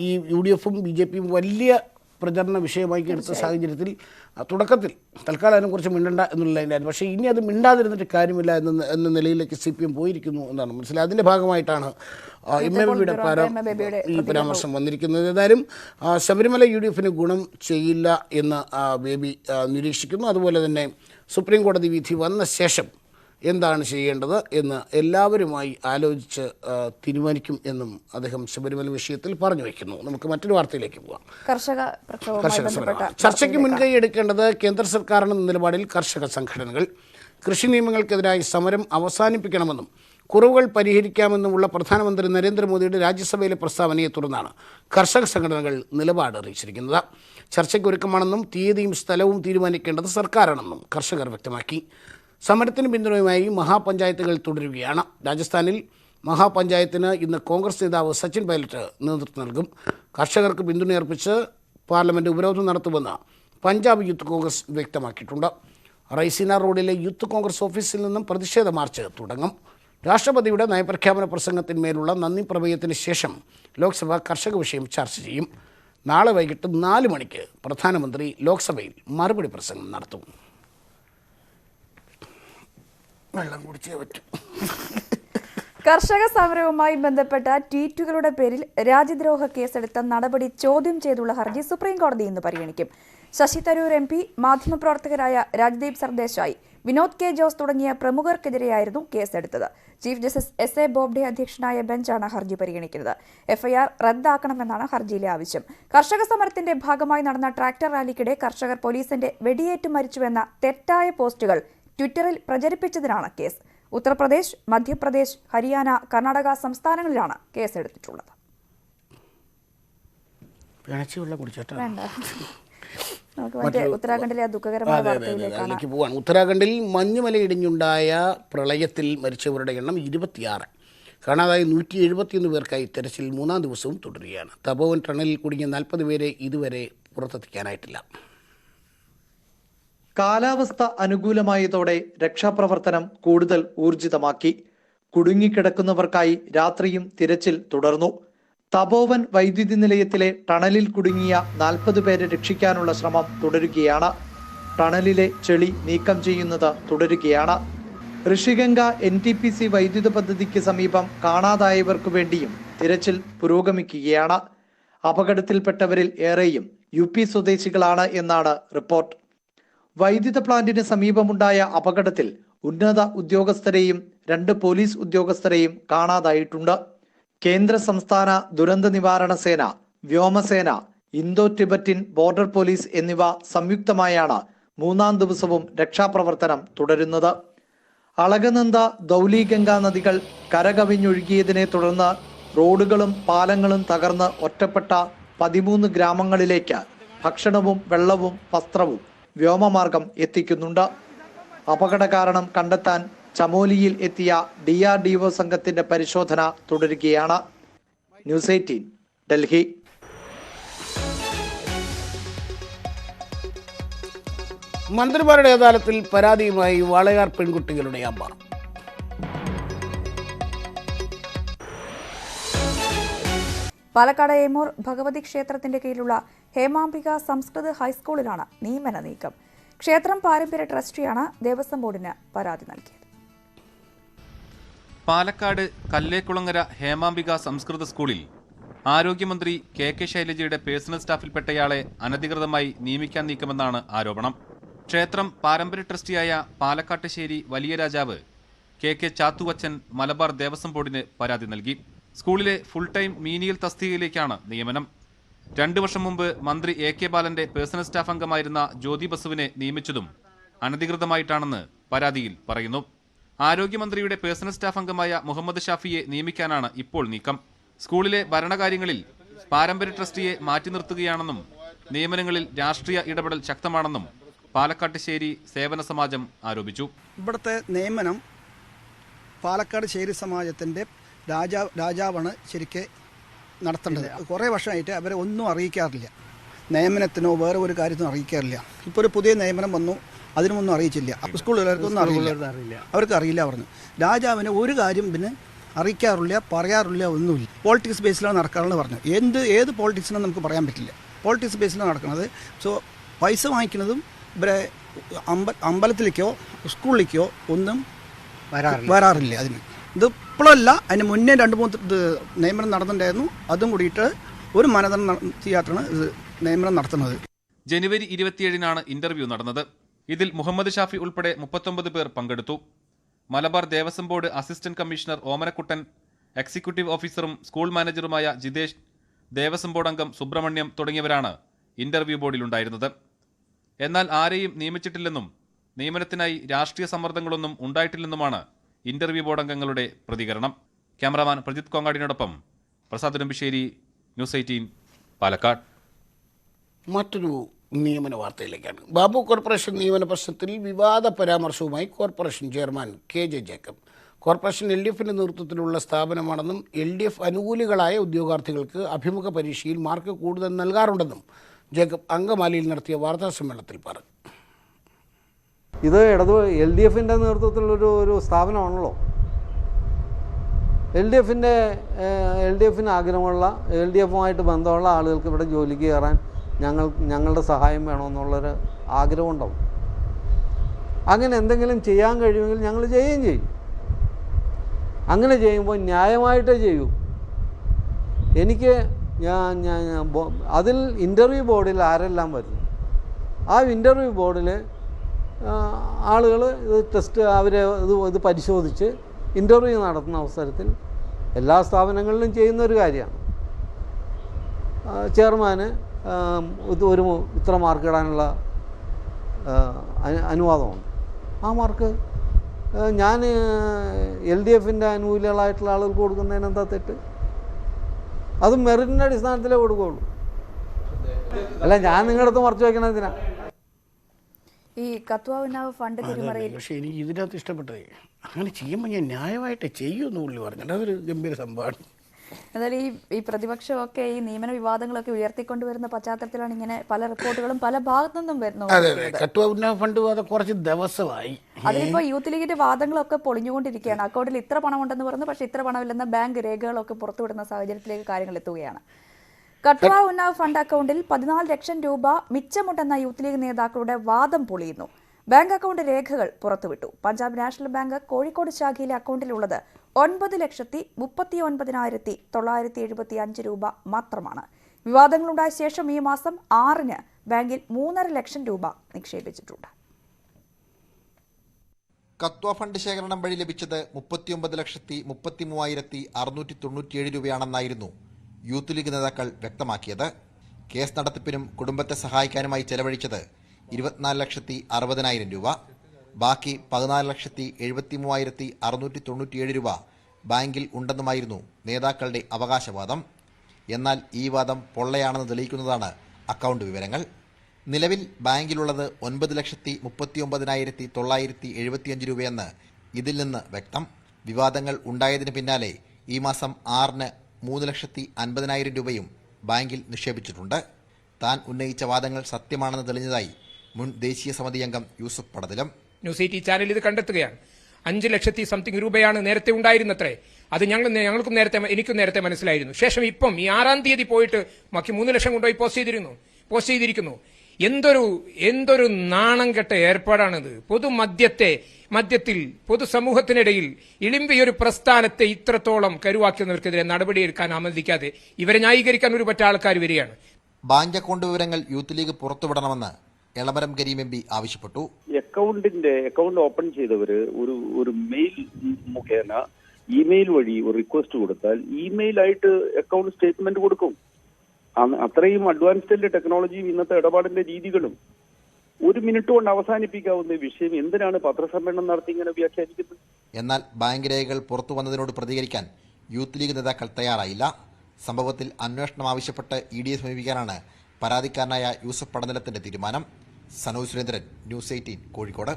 ഈ UDF-ഉം BJP-യും വലിയ പ്രചരണ വിഷയമായി എടുത്ത സാഹചര്യത്തിൽ തുടക്കത്തിൽ തൽക്കാലം അതിനെക്കുറിച്ച് മിണ്ടണ്ട എന്നുള്ളതിൻ്റെ, പക്ഷേ ഇനി അത് മിണ്ടാതിരുന്നിട്ട് കാര്യമില്ല എന്ന നിലയിലേക്ക് CPM പോയിരിക്കുന്നു എന്നാണ് മനസ്സിലായത്. അതിൻ്റെ ഭാഗമായിട്ടാണ് MABയുടെ ഈ പരാമർശം വന്നിരിക്കുന്നത്. ഏതായാലും ശബരിമല UDF-ന് ഗുണം ചെയ്യില്ല എന്ന് ബേബി നിരീക്ഷിക്കുന്നു. അതുപോലെ തന്നെ സുപ്രീം കോടതി വിധി വന്ന ശേഷം എന്താണ് ചെയ്യേണ്ടത് എന്ന് എല്ലാവരുമായി ആലോചിച്ച് തീരുമാനിക്കും എന്നും അദ്ദേഹം ശബരിമല വിഷയത്തിൽ പറഞ്ഞു വയ്ക്കുന്നു. നമുക്ക് മറ്റൊരു വാർത്തയിലേക്ക് പോകാം. കർഷക ചർച്ചയ്ക്ക് മുൻകൈ എടുക്കേണ്ടത് കേന്ദ്ര സർക്കാരിന്റെ നിലപാടിൽ കർഷക സംഘടനകൾ കൃഷി നിയമങ്ങൾക്കെതിരായി സമരം അവസാനിപ്പിക്കണമെന്നും കുറവുകൾ പരിഹരിക്കാമെന്നുമുള്ള പ്രധാനമന്ത്രി നരേന്ദ്രമോദിയുടെ രാജ്യസഭയിലെ പ്രസ്താവനയെ തുടർന്നാണ് കർഷക സംഘടനകൾ നിലപാട് അറിയിച്ചിരിക്കുന്നത്. ചർച്ചയ്ക്ക് ഒരുക്കമാണെന്നും തീയതിയും സ്ഥലവും തീരുമാനിക്കേണ്ടത് സർക്കാരാണെന്നും കർഷകർ വ്യക്തമാക്കി. സമരത്തിന് പിന്തുണയുമായി മഹാപഞ്ചായത്തുകൾ തുടരുകയാണ്. രാജസ്ഥാനിൽ മഹാപഞ്ചായത്തിന് ഇന്ന് കോൺഗ്രസ് നേതാവ് സച്ചിൻ പൈലറ്റ് നേതൃത്വം നൽകും. കർഷകർക്ക് പിന്തുണയർപ്പിച്ച് പാർലമെൻറ്റ് ഉപരോധം നടത്തുമെന്ന് പഞ്ചാബ് യൂത്ത് കോൺഗ്രസ് വ്യക്തമാക്കിയിട്ടുണ്ട്. റൈസിന റോഡിലെ യൂത്ത് കോൺഗ്രസ് ഓഫീസിൽ നിന്നും പ്രതിഷേധ മാർച്ച് തുടങ്ങും. രാഷ്ട്രപതിയുടെ നയപ്രഖ്യാപന പ്രസംഗത്തിന്മേലുള്ള നന്ദി പ്രമേയത്തിന് ശേഷം ലോക്സഭ കർഷക വിഷയം ചർച്ച ചെയ്യും. നാളെ വൈകിട്ട് 4 മണിക്ക് പ്രധാനമന്ത്രി ലോക്സഭയിൽ മറുപടി പ്രസംഗം നടത്തും. വെള്ളം കുടിച്ചേ പറ്റും. കർഷക സമരവുമായി ബന്ധപ്പെട്ട ട്വീറ്റുകളുടെ പേരിൽ രാജ്യദ്രോഹ കേസെടുത്ത നടപടി ചോദ്യം ചെയ്തുള്ള ഹർജി സുപ്രീം കോടതി ഇന്ന് പരിഗണിക്കും. Sasi Tharoor MP, മാധ്യമപ്രവർത്തകരായ Rajdeep Sardesai, Vinod K. ജോസ് തുടങ്ങിയ പ്രമുഖർക്കെതിരെയായിരുന്നു കേസെടുത്തത്. Chief justice S.A. ബോബ്ഡെ അധ്യക്ഷനായ ബെഞ്ചാണ് ഹർജി പരിഗണിക്കുന്നത്. FIR റദ്ദാക്കണമെന്നാണ് ഹർജിയിലെ ആവശ്യം. കർഷക സമരത്തിന്റെ ഭാഗമായി നടന്ന ട്രാക്ടർ റാലിക്കിടെ കർഷകർ പോലീസിന്റെ വെടിയേറ്റ് മരിച്ചുവെന്ന തെറ്റായ പോസ്റ്റുകൾ ട്വിറ്ററിൽ പ്രചരിപ്പിച്ചതിനാണ് കേസ്. ഉത്തർപ്രദേശ്, മധ്യപ്രദേശ്, ഹരിയാന, കർണാടക സംസ്ഥാനങ്ങളിലാണ് കേസെടുത്തിട്ടുള്ളത്. ഉത്തരാഖണ്ഡിലെ ദുഃഖകരമായ വാർത്തയിലേക്ക് പോവാണ്. ഉത്തരാഖണ്ഡിൽ മഞ്ഞുമലയിടിഞ്ഞുണ്ടായ പ്രളയത്തിൽ മരിച്ചവരുടെ എണ്ണം 26. കാണാതായ 171 പേർക്കായി തെരച്ചിൽ 3-ാം ദിവസവും തുടരുകയാണ്. തപോവൻ ടണലിൽ കുടുങ്ങിയ 40 പേരെ ഇതുവരെ പുറത്തെത്തിക്കാനായിട്ടില്ല. കാലാവസ്ഥ അനുകൂലമായതോടെ രക്ഷാപ്രവർത്തനം കൂടുതൽ ഊർജിതമാക്കി. കുടുങ്ങിക്കിടക്കുന്നവർക്കായി രാത്രിയും തിരച്ചിൽ തുടർന്നു. തപോവൻ വൈദ്യുതി നിലയത്തിലെ ടണലിൽ കുടുങ്ങിയ 40 പേരെ രക്ഷിക്കാനുള്ള ശ്രമം തുടരുകയാണ്. ടണലിലെ ചെളി നീക്കം ചെയ്യുന്നത് തുടരുകയാണ്. ഋഷിഗംഗ NTPC വൈദ്യുത പദ്ധതിക്ക് സമീപം കാണാതായവർക്കു വേണ്ടിയും തിരച്ചിൽ പുരോഗമിക്കുകയാണ്. അപകടത്തിൽപ്പെട്ടവരിൽ ഏറെയും UP സ്വദേശികളാണ് എന്നാണ് റിപ്പോർട്ട്. വൈദ്യുത പ്ലാന്റിന് സമീപമുണ്ടായ അപകടത്തിൽ ഉന്നത ഉദ്യോഗസ്ഥരെയും 2 പോലീസ് ഉദ്യോഗസ്ഥരെയും കാണാതായിട്ടുണ്ട്. കേന്ദ്ര സംസ്ഥാന ദുരന്ത നിവാരണ സേന, വ്യോമസേന, ഇന്തോ ടിബറ്റിൻ ബോർഡർ പോലീസ് എന്നിവ സംയുക്തമായാണ് 3-ാം ദിവസവും രക്ഷാപ്രവർത്തനം തുടരുന്നത്. അളകനന്ദ, ധൗലിഗംഗ നദികൾ കരകവിഞ്ഞൊഴുകിയതിനെ തുടർന്ന് റോഡുകളും പാലങ്ങളും തകർന്ന് ഒറ്റപ്പെട്ട 13 ഗ്രാമങ്ങളിലേക്ക് ഭക്ഷണവും വെള്ളവും വസ്ത്രവും വ്യോമമാർഗം എത്തിക്കുന്നുണ്ട്. അപകട കാരണം കണ്ടെത്താൻ ചമോലിയിൽ എത്തിയ DRDO സംഘത്തിന്റെ പരിശോധന തുടരുകയാണ്. ന്യൂസ് 18 ഡൽഹി. മന്ത്രിമാരുടെ അദാലത്തിൽ പരാതിയുമായി വാളയാർ പെൺകുട്ടികളുടെ അമ്മ. പാലക്കാട് ഏമൂർ ഭഗവതി ക്ഷേത്രത്തിന്റെ കീഴിലുള്ള ഹേമാംബിക സംസ്കൃത ഹൈസ്കൂളിലാണ് നിയമന നീക്കം. ക്ഷേത്രം പാരമ്പര്യ ട്രസ്റ്റിയാണ് ദേവസ്വം ബോർഡിന് പരാതി നൽകിയത്. പാലക്കാട് കല്ലേക്കുളങ്ങര ഹേമാംബിക സംസ്കൃത സ്കൂളിൽ ആരോഗ്യമന്ത്രി KK ശൈലജയുടെ പേഴ്സണൽ സ്റ്റാഫിൽപ്പെട്ടയാളെ അനധികൃതമായി നിയമിക്കാൻ നീക്കമെന്നാണ് ആരോപണം. ക്ഷേത്രം പാരമ്പര്യ ട്രസ്റ്റിയായ പാലക്കാട്ടുശ്ശേരി വലിയ രാജാവ് KK ചാത്തുവച്ചൻ മലബാർ ദേവസ്വം ബോർഡിന് പരാതി നൽകി. സ്കൂളിലെ ഫുൾ ടൈം മീനിയൽ തസ്തികയിലേക്കാണ് നിയമനം. 2 വർഷം മുമ്പ് മന്ത്രി AK ബാലന്റെ പേഴ്സണൽ സ്റ്റാഫ് അംഗമായിരുന്ന ജ്യോതി ബസുവിനെ നിയമിച്ചതും അനധികൃതമായിട്ടാണെന്ന് പരാതിയിൽ പറയുന്നു. ആരോഗ്യമന്ത്രിയുടെ പേഴ്സണൽ സ്റ്റാഫ് അംഗമായ മുഹമ്മദ് ഷാഫിയെ നിയമിക്കാനാണ് ഇപ്പോൾ നീക്കം. സ്കൂളിലെ ഭരണകാര്യങ്ങളിൽ പാരമ്പര്യ ട്രസ്റ്റിയെ മാറ്റി നിർത്തുകയാണെന്നും നിയമനങ്ങളിൽ രാഷ്ട്രീയ ഇടപെടൽ ശക്തമാണെന്നും പാലക്കാട്ടുശ്ശേരി സേവന സമാജം ആരോപിച്ചു. ഇവിടുത്തെ നിയമനം പാലക്കാട് ശേരി സമാജത്തിൻ്റെ രാജാവാണ് ശരിക്ക് നടത്തേണ്ടത്. കുറേ വർഷമായിട്ട് അവരെ ഒന്നും അറിയിക്കാറില്ല, നിയമനത്തിനോ വേറെ ഒരു കാര്യത്തിനോ അറിയിക്കാറില്ല. ഇപ്പോൾ ഒരു പുതിയ നിയമനം വന്നു, അതിനൊന്നും അറിയിച്ചില്ല. സ്കൂളുകാർക്കൊന്നും അറിയില്ല, അവർക്ക് അറിയില്ല പറഞ്ഞു. രാജാവിന് ഒരു കാര്യം പിന്നെ അറിയിക്കാറില്ല, പറയാറില്ല, ഒന്നുമില്ല. പോളിറ്റിക്സ് ബേസിലാണ് നടക്കാറുള്ളത് പറഞ്ഞു. ഏത് പോളിറ്റിക്സിനും നമുക്ക് പറയാൻ പറ്റില്ല. പോളിറ്റിക്സ് ബേസിലാണ് നടക്കുന്നത്. സോ പൈസ വാങ്ങിക്കുന്നതും ഇവരെ അമ്പലത്തിലേക്കോ സ്കൂളിലേക്കോ ഒന്നും വരാറില്ല. അതിന് ഇത് ഇപ്പോഴല്ല, അതിന് മുന്നേ 2-3 നിയമനം നടന്നിട്ടുണ്ടായിരുന്നു. അതും കൂടിയിട്ട് ഒരു മനധനം നടത്തിയായിട്ടാണ് ഇത് നിയമനം നടത്തുന്നത്. ജനുവരി 27-നാണ് ഇന്റർവ്യൂ നടന്നത്. ഇതിൽ മുഹമ്മദ് ഷാഫി ഉൾപ്പെടെ 39 പേർ പങ്കെടുത്തു. Malabar Devaswom board assistant commissioner Omanakuttan, executive ഓഫീസറും സ്കൂൾ മാനേജറുമായ ജിതേഷ്, ദേവസ്വം ബോർഡ് അംഗം സുബ്രഹ്മണ്യം തുടങ്ങിയവരാണ് ഇന്റർവ്യൂ ബോർഡിലുണ്ടായിരുന്നത്. എന്നാൽ ആരെയും നിയമിച്ചിട്ടില്ലെന്നും നിയമനത്തിനായി രാഷ്ട്രീയ സമ്മർദ്ദങ്ങളൊന്നും ഉണ്ടായിട്ടില്ലെന്നുമാണ് ഇന്റർവ്യൂ ബോർഡ് അംഗങ്ങളുടെ പ്രതികരണം. ക്യാമറാമാൻ പ്രജിത് കോങ്ങാടിനോടൊപ്പം പ്രസാദ് ഉടുമ്പശ്ശേരി, ന്യൂസ് 18, പാലക്കാട്. മറ്റൊരു നിയമന വാർത്തയിലേക്കാണ്. ബാബു കോർപ്പറേഷൻ നിയമന പ്രശ്നത്തിൽ വിവാദ പരാമർശവുമായി corporation chairman KJ Jacob. Corporation LDFിൻ്റെ നേതൃത്വത്തിലുള്ള സ്ഥാപനമാണെന്നും LDF അനുകൂലികളായ ഉദ്യോഗാർത്ഥികൾക്ക് അഭിമുഖ പരീക്ഷയിൽ മാർക്ക് കൂടുതൽ നൽകാറുണ്ടെന്നും ജേക്കബ് അങ്കമാലിയിൽ നടത്തിയ വാർത്താ സമ്മേളനത്തിൽ പറഞ്ഞു. ഇത് LDFിൻ്റെ നേതൃത്വത്തിലുള്ളൊരു സ്ഥാപനമാണല്ലോ. LDFിന് ആഗ്രഹമുള്ള LDFുമായിട്ട് ബന്ധമുള്ള ആളുകൾക്ക് ഇവിടെ ജോലിക്ക് കയറാൻ ഞങ്ങളുടെ സഹായം വേണമെന്നുള്ളൊരു ആഗ്രഹമുണ്ടാവും. അങ്ങനെ എന്തെങ്കിലും ചെയ്യാൻ കഴിയുമെങ്കിൽ ഞങ്ങൾ ചെയ്യുകയും ചെയ്യും. അങ്ങനെ ചെയ്യുമ്പോൾ ന്യായമായിട്ടേ ചെയ്യൂ. എനിക്ക് അതിൽ ഇൻ്റർവ്യൂ ബോർഡിൽ ആരെല്ലാം വരുന്നു, ആ ഇൻ്റർവ്യൂ ബോർഡിൽ ആളുകൾ ഇത് ഇത് പരിശോധിച്ച് ഇൻ്റർവ്യൂ നടത്തുന്ന അവസരത്തിൽ എല്ലാ സ്ഥാപനങ്ങളിലും ചെയ്യുന്നൊരു കാര്യമാണ്. ചെയർമാന് ഇത്ര മാർക്ക് ഇടാനുള്ള അനുവാദമുണ്ട്. ആ മാർക്ക് ഞാൻ LDFിൻ്റെ അനുകൂലികളായിട്ടുള്ള ആളുകൾക്ക് കൊടുക്കുന്നതിന് എന്താ തെറ്റ്? അത് മെറിറ്റിൻ്റെ അടിസ്ഥാനത്തിലേ കൊടുക്കുകയുള്ളൂ. അല്ല, ഞാൻ നിങ്ങളുടെ അടുത്ത് മറച്ചു വയ്ക്കണത് എന്തിനാ? ഈ കത്വ ഉന്നാവ് ഫണ്ട് തിരിമറിയിൽ പക്ഷേ എനിക്ക് ഇതിനകത്ത് ഇഷ്ടപ്പെട്ടത് അങ്ങനെ ചെയ്യുമ്പോൾ ഞാൻ ന്യായമായിട്ട് ചെയ്യുമെന്ന് പുള്ളി പറഞ്ഞിട്ട് അതൊരു ഗംഭീര സംഭവമാണ്. എന്നാലും ഈ പ്രതിപക്ഷമൊക്കെ ഈ നിയമന വിവാദങ്ങളൊക്കെ ഉയർത്തിക്കൊണ്ടുവരുന്ന പശ്ചാത്തലത്തിലാണ് ഇങ്ങനെ പല റിപ്പോർട്ടുകളും പല ഭാഗത്തു നിന്നും വരുന്നത്. കത്വ ഉന്നാവ് ഫണ്ട് വാദം കുറച്ച് ദിവസമായി. അതിലിപ്പോൾ യൂത്ത് ലീഗിന്റെ വാദങ്ങളൊക്കെ പൊളിഞ്ഞുകൊണ്ടിരിക്കുകയാണ്. അക്കൗണ്ടിൽ ഇത്ര പണമുണ്ടെന്ന് പറഞ്ഞു, പക്ഷേ ഇത്ര പണമില്ലെന്ന ബാങ്ക് രേഖകളൊക്കെ പുറത്തുവിടുന്ന സാഹചര്യത്തിലേക്ക് കാര്യങ്ങൾ എത്തുകയാണ്. കട്വ ഉന്നാവ് ഫണ്ട് അക്കൗണ്ടിൽ 14 ലക്ഷം രൂപ മിച്ചമുണ്ടെന്ന യൂത്ത് ലീഗ് നേതാക്കളുടെ വാദം പൊളിയുന്നു. ബാങ്ക് അക്കൗണ്ട് രേഖകൾ പുറത്തുവിട്ടു. പഞ്ചാബ് നാഷണൽ ബാങ്ക് കോഴിക്കോട് ശാഖയിലെ അക്കൗണ്ടിലുള്ളത് 9,39,975 രൂപ മാത്രമാണ്. വിവാദങ്ങളുണ്ടായ ശേഷം ഈ മാസം 6-ന് ബാങ്കിൽ 3.5 ലക്ഷം രൂപ നിക്ഷേപിച്ചിട്ടുണ്ട്. കത്വ ഫണ്ട് ശേഖരണം വഴി ലഭിച്ചത് 39,33,697 രൂപയാണെന്നായിരുന്നു യൂത്ത് ലീഗ് നേതാക്കൾ വ്യക്തമാക്കിയത്. കേസ് നടത്തിപ്പിനും കുടുംബത്തെ സഹായിക്കാനുമായി ചെലവഴിച്ചത് 24,60,000 രൂപ. ബാക്കി 14,73,697 രൂപ ബാങ്കിൽ ഉണ്ടെന്നുമായിരുന്നു നേതാക്കളുടെ അവകാശവാദം. എന്നാൽ ഈ വാദം പൊള്ളയാണെന്ന് തെളിയിക്കുന്നതാണ് അക്കൗണ്ട് വിവരങ്ങൾ. നിലവിൽ ബാങ്കിലുള്ളത് 9,39,975 രൂപയെന്ന് ഇതിൽ നിന്ന് വ്യക്തം. വിവാദങ്ങൾ ഉണ്ടായതിന് പിന്നാലെ ഈ മാസം 6-ന് 3,50,000 രൂപയും ബാങ്കിൽ നിക്ഷേപിച്ചിട്ടുണ്ട്. താൻ ഉന്നയിച്ച വാദങ്ങൾ സത്യമാണെന്ന് തെളിഞ്ഞതായി മുൻ ദേശീയ സമിതി അംഗം യൂസഫ് പടതിലം ന്യൂസ് 18 ചാനൽ ഇത് കണ്ടെത്തുകയാണ്. 5 ലക്ഷത്തി സംതിങ് രൂപയാണ് നേരത്തെ ഉണ്ടായിരുന്നത്രേ. അത് എനിക്കും നേരത്തെ മനസ്സിലായിരുന്നു. ശേഷം ഇപ്പം ഈ 6-ാം തീയതി പോയിട്ട് ബാക്കി 3 ലക്ഷം കൊണ്ടുപോയി പോസ്റ്റ് ചെയ്തിരിക്കുന്നു. എന്തൊരു നാണം കെട്ട ഏർപ്പാടാണിത്. മദ്യത്തിൽ പൊതുസമൂഹത്തിനിടയിൽ ഇളിമ്പിയൊരു പ്രസ്ഥാനത്തെ ഇത്രത്തോളം കരുവാക്കുന്നവർക്കെതിരെ നടപടിയെടുക്കാൻ അനുവദിക്കാതെ ഇവരെ ന്യായീകരിക്കാൻ ഒരു പറ്റ ആൾക്കാർ വരികയാണ്. ബാങ്ക് അക്കൗണ്ട് വിവരങ്ങൾ യൂത്ത് ലീഗ് പുറത്തുവിടണമെന്ന് എളമരം കരീം MP ആവശ്യപ്പെട്ടു. അക്കൗണ്ട് ഓപ്പൺ ചെയ്തവര് ഒരു മെയിൽ മുഖേന ഇമെയിൽ വഴി ഒരു റിക്വസ്റ്റ് കൊടുത്താൽ ഇമെയിലായിട്ട് അക്കൗണ്ട് സ്റ്റേറ്റ്മെന്റ് കൊടുക്കും. അത്രയും അഡ്വാൻസ്ഡ് ടെക്നോളജിയും ഇന്നത്തെ ഇടപാടിന്റെ രീതികളും 1 മിനിറ്റ് കൊണ്ട് അവസാനിപ്പിക്കാവുന്ന വിഷയം എന്തിനാണ് പത്രസമ്മേളനം നടത്തി ഇങ്ങനെ വ്യാഖ്യാനിക്കുന്നത്? എന്നാൽ ബാങ്ക് രേഖകൾ പുറത്തു വന്നതിനോട് പ്രതികരിക്കാൻ യൂത്ത് ലീഗ് നേതാക്കൾ തയ്യാറായില്ല. സംഭവത്തിൽ അന്വേഷണം ആവശ്യപ്പെട്ട് EDയെ സമീപിക്കാനാണ് പരാതിക്കാരനായ യൂസഫ് പടനിലത്തിന്റെ തീരുമാനം. സനോജ് സുരേന്ദ്രൻ, ന്യൂസ് 18 കോഴിക്കോട്.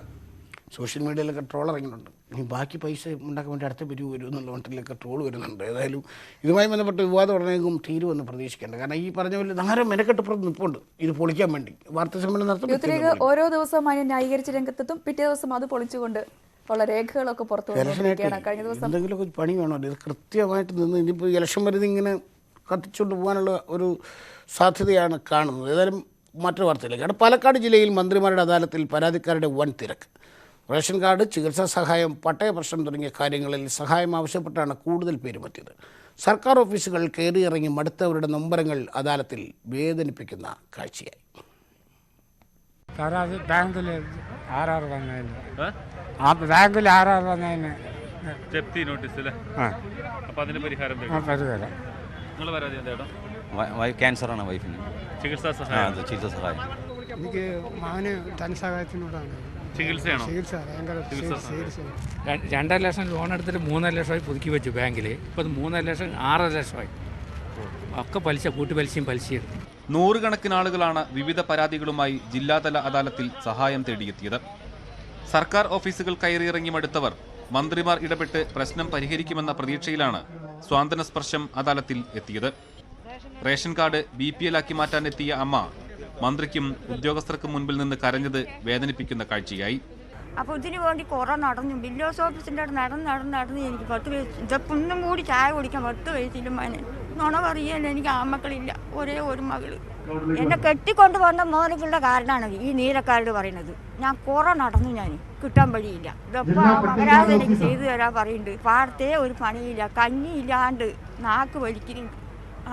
സോഷ്യൽ മീഡിയയിലൊക്കെ ട്രോൾ ഇറങ്ങുന്നുണ്ട്. ഇനി ബാക്കി പൈസ ഉണ്ടാക്കാൻ വേണ്ടി അടുത്ത വരും എന്നുള്ള മട്ടിലൊക്കെ ട്രോൾ വരുന്നുണ്ട്. ഏതായാലും ഇതുമായി ബന്ധപ്പെട്ട് വിവാദം ഉടനെയും തീരുമെന്ന് പ്രതീക്ഷിക്കേണ്ട. കാരണം ഈ പറഞ്ഞ പോലെ ധാരാളം മെനക്കെട്ടപ്പുറത്ത് നിൽപ്പുണ്ട് ഇത് പൊളിക്കാൻ വേണ്ടി. വാർത്താ സമ്മേളനം നടത്തുമ്പോൾ ഓരോ ദിവസവും അതിനെ ന്യായീകരിച്ച് രംഗത്തെത്തും. പിറ്റേ ദിവസം അത് പൊളിച്ചുകൊണ്ട് ഉള്ള രേഖകളൊക്കെ പുറത്തു വന്നിരിക്കുകയാണ്. കഴിഞ്ഞ ദിവസം എന്തെങ്കിലുമൊക്കെ പണി വേണമല്ലോ. ഇത് കൃത്യമായിട്ട് നിന്ന് ഇനിയിപ്പോൾ ഇലക്ഷൻ വരുന്നത് ഇങ്ങനെ കത്തിച്ചുകൊണ്ട് പോകാനുള്ള ഒരു സാധ്യതയാണ് കാണുന്നത്. ഏതായാലും മറ്റൊരു വാർത്തയിലേക്കാണ്. പാലക്കാട് ജില്ലയിൽ മന്ത്രിമാരുടെ അദാലത്തിൽ പരാതിക്കാരുടെ വൻ തിരക്ക്. റേഷൻ കാർഡ്, ചികിത്സാ സഹായം, പട്ടയ പ്രശ്നം തുടങ്ങിയ കാര്യങ്ങളിൽ സഹായം ആവശ്യപ്പെട്ടാണ് കൂടുതൽ പേരുമെത്തിയത്. സർക്കാർ ഓഫീസുകൾ കയറിയിറങ്ങി മടുത്തവരുടെ നൊമ്പരങ്ങൾ അദാലത്തിൽ വേദനിപ്പിക്കുന്ന കാഴ്ചയായി. ബാങ്കിൽ ആറാറ് വന്നതിന് ജപ്തി നോട്ടീസ് അല്ലേ? അപ്പോൾ അതിന് പരിഹാരം നിങ്ങൾ പരാതി എന്താ? ക്യാൻസറാണ് വൈഫിന്. ചികിത്സാ സഹായം. ചികിത്സാ സഹായം എനിക്ക് മകന് ധനസഹായത്തിനോടാണ്. ചികിത്സയാണോ? ചികിത്സ ഭയങ്കര 2.5 ലക്ഷം ലോൺ എടുത്തിട്ട് 3.5 ലക്ഷമായി പുതുക്കി വെച്ചു ബാങ്കിൽ. ഇപ്പോൾ 3.5 ലക്ഷം 6.5 ലക്ഷമായി. ഒക്കെ പലിശ, കൂട്ടുപലിശയും പലിശയും. നൂറുകണക്കിന് ആളുകളാണ് വിവിധ പരാതികളുമായി ജില്ലാതല അദാലത്തിൽ സഹായം തേടിയെത്തിയത്. സർക്കാർ ഓഫീസുകൾ കയറിയിറങ്ങി മടുത്തവർ മന്ത്രിമാർ ഇടപെട്ട് പ്രശ്നം പരിഹരിക്കുമെന്ന പ്രതീക്ഷയിലാണ് സ്വാന്തന സ്പർശം അദാലത്തിൽ എത്തിയത്. റേഷൻ കാർഡ് BPL ആക്കി മാറ്റാനെത്തിയ അമ്മ മന്ത്രിക്കും ഉദ്യോഗസ്ഥർക്കും മുൻപിൽ നിന്ന് കരഞ്ഞത് വേദനിപ്പിക്കുന്ന കാഴ്ചയായി. അപ്പോൾ ഇതിന് വേണ്ടി കുറേ നടന്നു. വില്ലേജ് ഓഫീസിൻ്റെ അവിടെ നടന്ന് എനിക്ക് 10 വയസ്സ് ഇതൊക്കെ ഒന്നും കൂടി ചായ കുടിക്കാൻ 10 വയസ്സിലും മകന് നുണ പറയല്ല. എനിക്ക് ആമക്കളില്ല, ഒരേ ഒരു മകള്. എന്നെ കെട്ടിക്കൊണ്ട് വന്ന മോനക്കുള്ള കാരണമാണ് ഈ നീലക്കാരോട് പറയുന്നത്. ഞാൻ കുറേ നടന്നു, ഞാൻ കിട്ടാൻ വഴിയില്ല. ഇതൊക്കെ ആ മകരാതെ എനിക്ക് ചെയ്തു തരാൻ പറയുന്നുണ്ട്. പാടത്തേ ഒരു പണിയില്ല, കഞ്ഞിയില്ലാണ്ട് നാക്ക് വലിക്കുന്നുണ്ട്.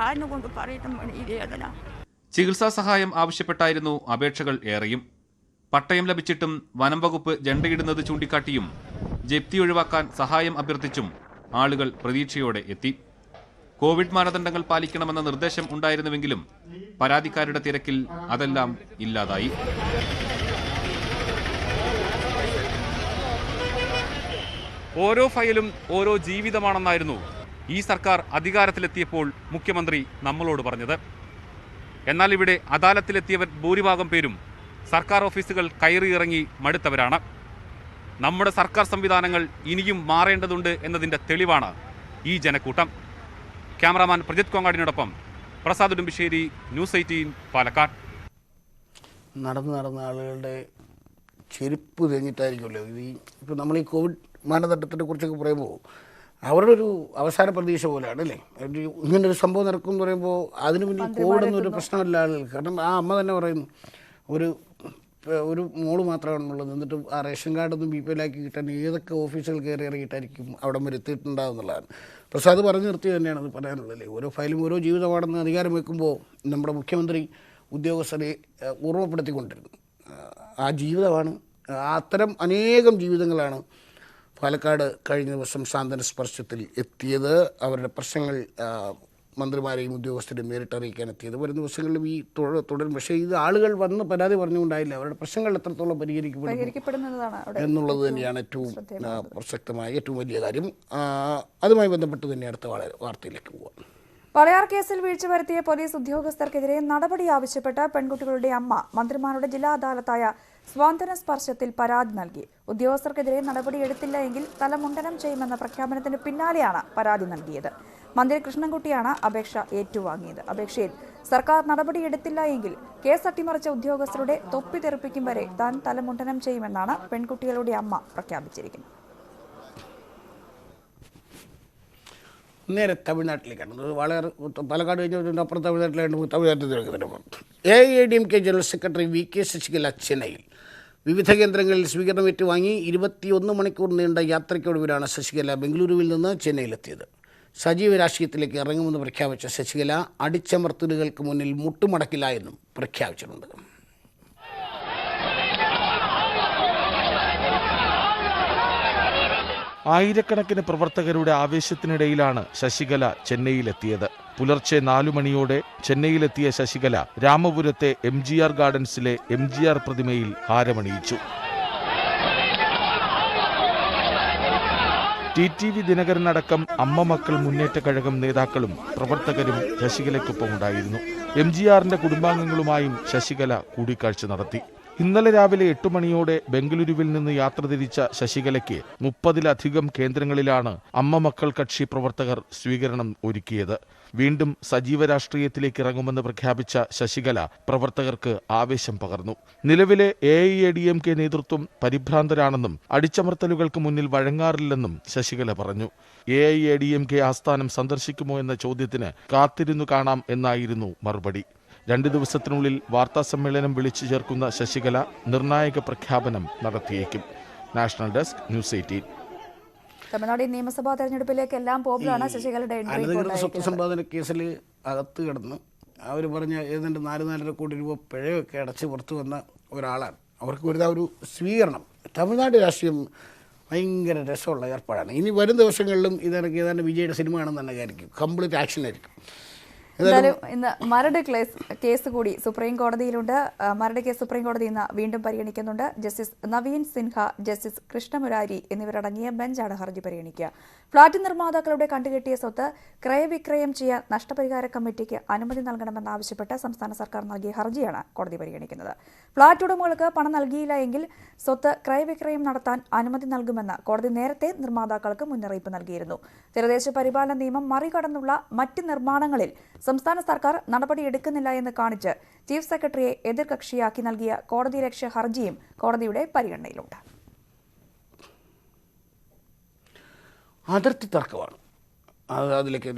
ആരിനെ കൊണ്ട് പറയട്ടും പണിയില്ലേ അതല്ല. ചികിത്സാ സഹായം ആവശ്യപ്പെട്ടായിരുന്നു അപേക്ഷകൾ ഏറെയും. പട്ടയം ലഭിച്ചിട്ടും വനം വകുപ്പ് ജണ്ടയിടുന്നത് ചൂണ്ടിക്കാട്ടിയും ജപ്തി ഒഴിവാക്കാൻ സഹായം അഭ്യർത്ഥിച്ചും ആളുകൾ പ്രതീക്ഷയോടെ എത്തി. കോവിഡ് മാനദണ്ഡങ്ങൾ പാലിക്കണമെന്ന നിർദ്ദേശം ഉണ്ടായിരുന്നുവെങ്കിലും പരാതിക്കാരുടെ തിരക്കിൽ അതെല്ലാം ഇല്ലാതായി. ഓരോ ഫയലും ഓരോ ജീവിതമാണെന്നായിരുന്നു ഈ സർക്കാർ അധികാരത്തിലെത്തിയപ്പോൾ മുഖ്യമന്ത്രി നമ്മളോട് പറഞ്ഞത്. എന്നാൽ ഇവിടെ അദാലത്തിലെത്തിയവർ ഭൂരിഭാഗം പേരും സർക്കാർ ഓഫീസുകൾ കയറിയിറങ്ങി മടുത്തവരാണ്. നമ്മുടെ സർക്കാർ സംവിധാനങ്ങൾ ഇനിയും മാറേണ്ടതുണ്ട് എന്നതിൻ്റെ തെളിവാണ് ഈ ജനക്കൂട്ടം. ക്യാമറാമാൻ പ്രജിത് കോങ്ങാടിനോടൊപ്പം പ്രസാദ് ഉടുമ്പിശ്ശേരി, ന്യൂസ് 18 പാലക്കാട്. നടന്ന ആളുകളുടെ ചെരുപ്പ് തെഞ്ഞിട്ടായിരിക്കുമല്ലോ ഇത്. ഇപ്പോൾ നമ്മൾ ഈ കോവിഡ് മാനദണ്ഡത്തിനെ കുറിച്ചൊക്കെ പറയുമ്പോൾ അവരുടെ ഒരു അവസാന പ്രതീക്ഷ പോലെയാണ് അല്ലേ. ഇങ്ങനൊരു സംഭവം നടക്കും എന്ന് പറയുമ്പോൾ അതിന് മുന്നിൽ കോവിഡൊന്നും ഒരു പ്രശ്നമല്ല ആളുകൾക്ക്. കാരണം ആ അമ്മ തന്നെ പറയുന്നു ഒരു മോള് മാത്രമാണെന്നുള്ളത്. എന്നിട്ട് ആ റേഷൻ കാർഡൊന്നും BPL ആക്കി കിട്ടാൻ ഏതൊക്കെ ഓഫീസുകൾ കയറി ഇറങ്ങിയിട്ടായിരിക്കും അവിടെ വരെ എത്തിയിട്ടുണ്ടാകുന്നുള്ളതാണ്. പ്രസാദ് പറഞ്ഞു നിർത്തി തന്നെയാണ് അത് പറയാനുള്ളതല്ലേ. ഓരോ ഫയലും ഓരോ ജീവിതമാണെന്ന് അധികാരം വെക്കുമ്പോൾ നമ്മുടെ മുഖ്യമന്ത്രി ഉദ്യോഗസ്ഥരെ ഓർമ്മപ്പെടുത്തിക്കൊണ്ടിരുന്നു. ആ ജീവിതമാണ്, അത്തരം അനേകം ജീവിതങ്ങളാണ് പാലക്കാട് കഴിഞ്ഞ ദിവസം സാന്ത്വന സ്പർശത്തിൽ എത്തിയത്. അവരുടെ പ്രശ്നങ്ങൾ മന്ത്രിമാരെയും ഉദ്യോഗസ്ഥരെയും നേരിട്ട് അറിയിക്കാൻ എത്തിയത്. വരും ദിവസങ്ങളിലും ഈ തുടരും. പക്ഷേ ഇത് ആളുകൾ വന്ന് പരാതി പറഞ്ഞുകൊണ്ടായില്ല. അവരുടെ പ്രശ്നങ്ങൾ എത്രത്തോളം പരിഹരിക്കപ്പെടുന്നതാണ് എന്നുള്ളത് തന്നെയാണ് ഏറ്റവും പ്രസക്തമായ ഏറ്റവും വലിയ കാര്യം. അതുമായി ബന്ധപ്പെട്ട് തന്നെ അടുത്ത വാർത്തയിലേക്ക് പോകാം. വളയാർ കേസിൽ വീഴ്ച വരുത്തിയ പോലീസ് ഉദ്യോഗസ്ഥർക്കെതിരെ നടപടി ആവശ്യപ്പെട്ട് പെൺകുട്ടികളുടെ അമ്മ മന്ത്രിമാരുടെ ജില്ലാ അദാലത്തായ സ്വാന്തന സ്പർശത്തിൽ പരാതി നൽകി. ഉദ്യോഗസ്ഥർക്കെതിരെ നടപടിയെടുത്തില്ല എങ്കിൽ തലമുണ്ടനം ചെയ്യുമെന്ന പ്രഖ്യാപനത്തിന് പിന്നാലെയാണ് പരാതി നൽകിയത്. മന്ത്രി കൃഷ്ണൻകുട്ടിയാണ് അപേക്ഷ ഏറ്റുവാങ്ങിയത്. അപേക്ഷയിൽ സർക്കാർ നടപടിയെടുത്തില്ല എങ്കിൽ കേസ് അട്ടിമറിച്ച ഉദ്യോഗസ്ഥരുടെ തൊപ്പി തെറിപ്പിക്കും വരെ താൻ തലമുണ്ടനം ചെയ്യുമെന്നാണ് പെൺകുട്ടികളുടെ അമ്മ പ്രഖ്യാപിച്ചിരിക്കുന്നത്. നേരെ തമിഴ്നാട്ടിലേക്കാണ്. വളരെ പാലക്കാട് കഴിഞ്ഞ അപ്പുറം തമിഴ്നാട്ടിൽ AIADMK general secretary VK Sasikala ചെന്നൈയിൽ വിവിധ കേന്ദ്രങ്ങളിൽ സ്വീകരണം ഏറ്റുവാങ്ങി. 21 മണിക്കൂർ നീണ്ട യാത്രയ്ക്കൊടുവിലാണ് ശശികല ബംഗളൂരുവിൽ നിന്ന് ചെന്നൈയിലെത്തിയത്. സജീവ രാഷ്ട്രീയത്തിലേക്ക് ഇറങ്ങുമെന്ന് പ്രഖ്യാപിച്ച ശശികല അടിച്ചമർത്തലുകൾക്ക് മുന്നിൽ മുട്ടുമടക്കില്ല എന്നും പ്രഖ്യാപിച്ചിട്ടുണ്ട്. ആയിരക്കണക്കിന് പ്രവർത്തകരുടെ ആവേശത്തിനിടയിലാണ് ശശികല ചെന്നൈയിലെത്തിയത്. പുലർച്ചെ 4 മണിയോടെ ചെന്നൈയിലെത്തിയ ശശികല രാമപുരത്തെ MGR ഗാർഡൻസിലെ MGR പ്രതിമയിൽ ഹാരമണിയിച്ചു. TTV ദിനകരനടക്കം അമ്മ മക്കൾ മുന്നേറ്റ കഴകം നേതാക്കളും പ്രവർത്തകരും ശശികലയ്ക്കൊപ്പമുണ്ടായിരുന്നു. MGRന്റെ കുടുംബാംഗങ്ങളുമായും ശശികല കൂടിക്കാഴ്ച നടത്തി. ഇന്നലെ രാവിലെ 8 മണിയോടെ ബംഗളൂരുവിൽ നിന്ന് യാത്ര തിരിച്ച ശശികലയ്ക്ക് 30-ലധികം കേന്ദ്രങ്ങളിലാണ് അമ്മ മക്കൾ കക്ഷി പ്രവർത്തകർ സ്വീകരണം ഒരുക്കിയത്. വീണ്ടും സജീവ രാഷ്ട്രീയത്തിലേക്ക് ഇറങ്ങുമെന്ന് പ്രഖ്യാപിച്ച ശശികല പ്രവർത്തകർക്ക് ആവേശം പകർന്നു. നിലവിലെ AIADMK നേതൃത്വം പരിഭ്രാന്തരാണെന്നും അടിച്ചമർത്തലുകൾക്ക് മുന്നിൽ വഴങ്ങാറില്ലെന്നും ശശികല പറഞ്ഞു. AIADMK ആസ്ഥാനം സന്ദർശിക്കുമോ എന്ന ചോദ്യത്തിന് കാത്തിരുന്നു കാണാം എന്നായിരുന്നു മറുപടി. 2 ദിവസത്തിനുള്ളിൽ വാർത്താസമ്മേളനം വിളിച്ചു ചേർക്കുന്ന ശശികല നിർണായക പ്രഖ്യാപനം നടത്തിയേക്കും. National desk, news 18. തമിഴ്നാട് നിയമസഭാ തെരഞ്ഞെടുപ്പിലേക്ക് എല്ലാം പോകുമ്പോഴാണ് ശശികലയുടെ അനധികൃത സ്വത്ത് സമ്പാദന കേസിൽ അകത്ത് കിടന്ന് അവർ പറഞ്ഞ ഏതാണ്ട് 4-4.5 കോടി രൂപ പിഴയൊക്കെ അടച്ച് പുറത്തു വന്ന ഒരാളാണ്. അവർക്ക് വരുന്ന ഒരു സ്വീകരണം തമിഴ്നാട് രാഷ്ട്രീയം ഭയങ്കര രസമുള്ള ഏർപ്പാടാണ്. ഇനി വരും ദിവസങ്ങളിലും ഇതൊക്കെ ഏതാണ്ട് വിജയുടെ സിനിമ ആണെന്ന് തന്നെ ആയിരിക്കും. കംപ്ലീറ്റ് ആക്ഷനായിരിക്കും. എന്തായാലും ഇന്ന് മരട് കേസ് കൂടി സുപ്രീം കോടതിയിലുണ്ട്. മരട് കേസ് സുപ്രീം കോടതി ഇന്ന് വീണ്ടും പരിഗണിക്കുന്നുണ്ട്. ജസ്റ്റിസ് നവീൻ സിൻഹ, ജസ്റ്റിസ് കൃഷ്ണമുരാരി എന്നിവരടങ്ങിയ ബെഞ്ചാണ് ഹർജി പരിഗണിക്കുക. ഫ്ളാറ്റ് നിർമ്മാതാക്കളുടെ കണ്ടുകെട്ടിയ സ്വത്ത് ക്രയവിക്രയം ചെയ്യാൻ നഷ്ടപരിഹാര കമ്മിറ്റിക്ക് അനുമതി നൽകണമെന്നാവശ്യപ്പെട്ട് സംസ്ഥാന സർക്കാർ നൽകിയ ഹർജിയാണ് കോടതി പരിഗണിക്കുന്നത്. ഫ്ളാറ്റ് ഉടമകൾക്ക് പണം നൽകിയില്ല എങ്കിൽ സ്വത്ത് ക്രയവിക്രയം നടത്താൻ അനുമതി നൽകുമെന്ന് കോടതി നേരത്തെ നിർമ്മാതാക്കൾക്ക് മുന്നറിയിപ്പ് നൽകിയിരുന്നു. തീരദേശ പരിപാലന നിയമം മറികടന്നുള്ള മറ്റ് നിർമ്മാണങ്ങളിൽ സംസ്ഥാന സർക്കാർ നടപടിയെടുക്കുന്നില്ല എന്ന് കാണിച്ച് ചീഫ് സെക്രട്ടറിയെ എതിർകക്ഷിയാക്കി നൽകിയ കോടതിയലക്ഷ്യ ഹർജിയും കോടതിയുടെ പരിഗണനയിലുണ്ട്. അതിർത്തി തർക്കമാണ്. അതിലേക്ക്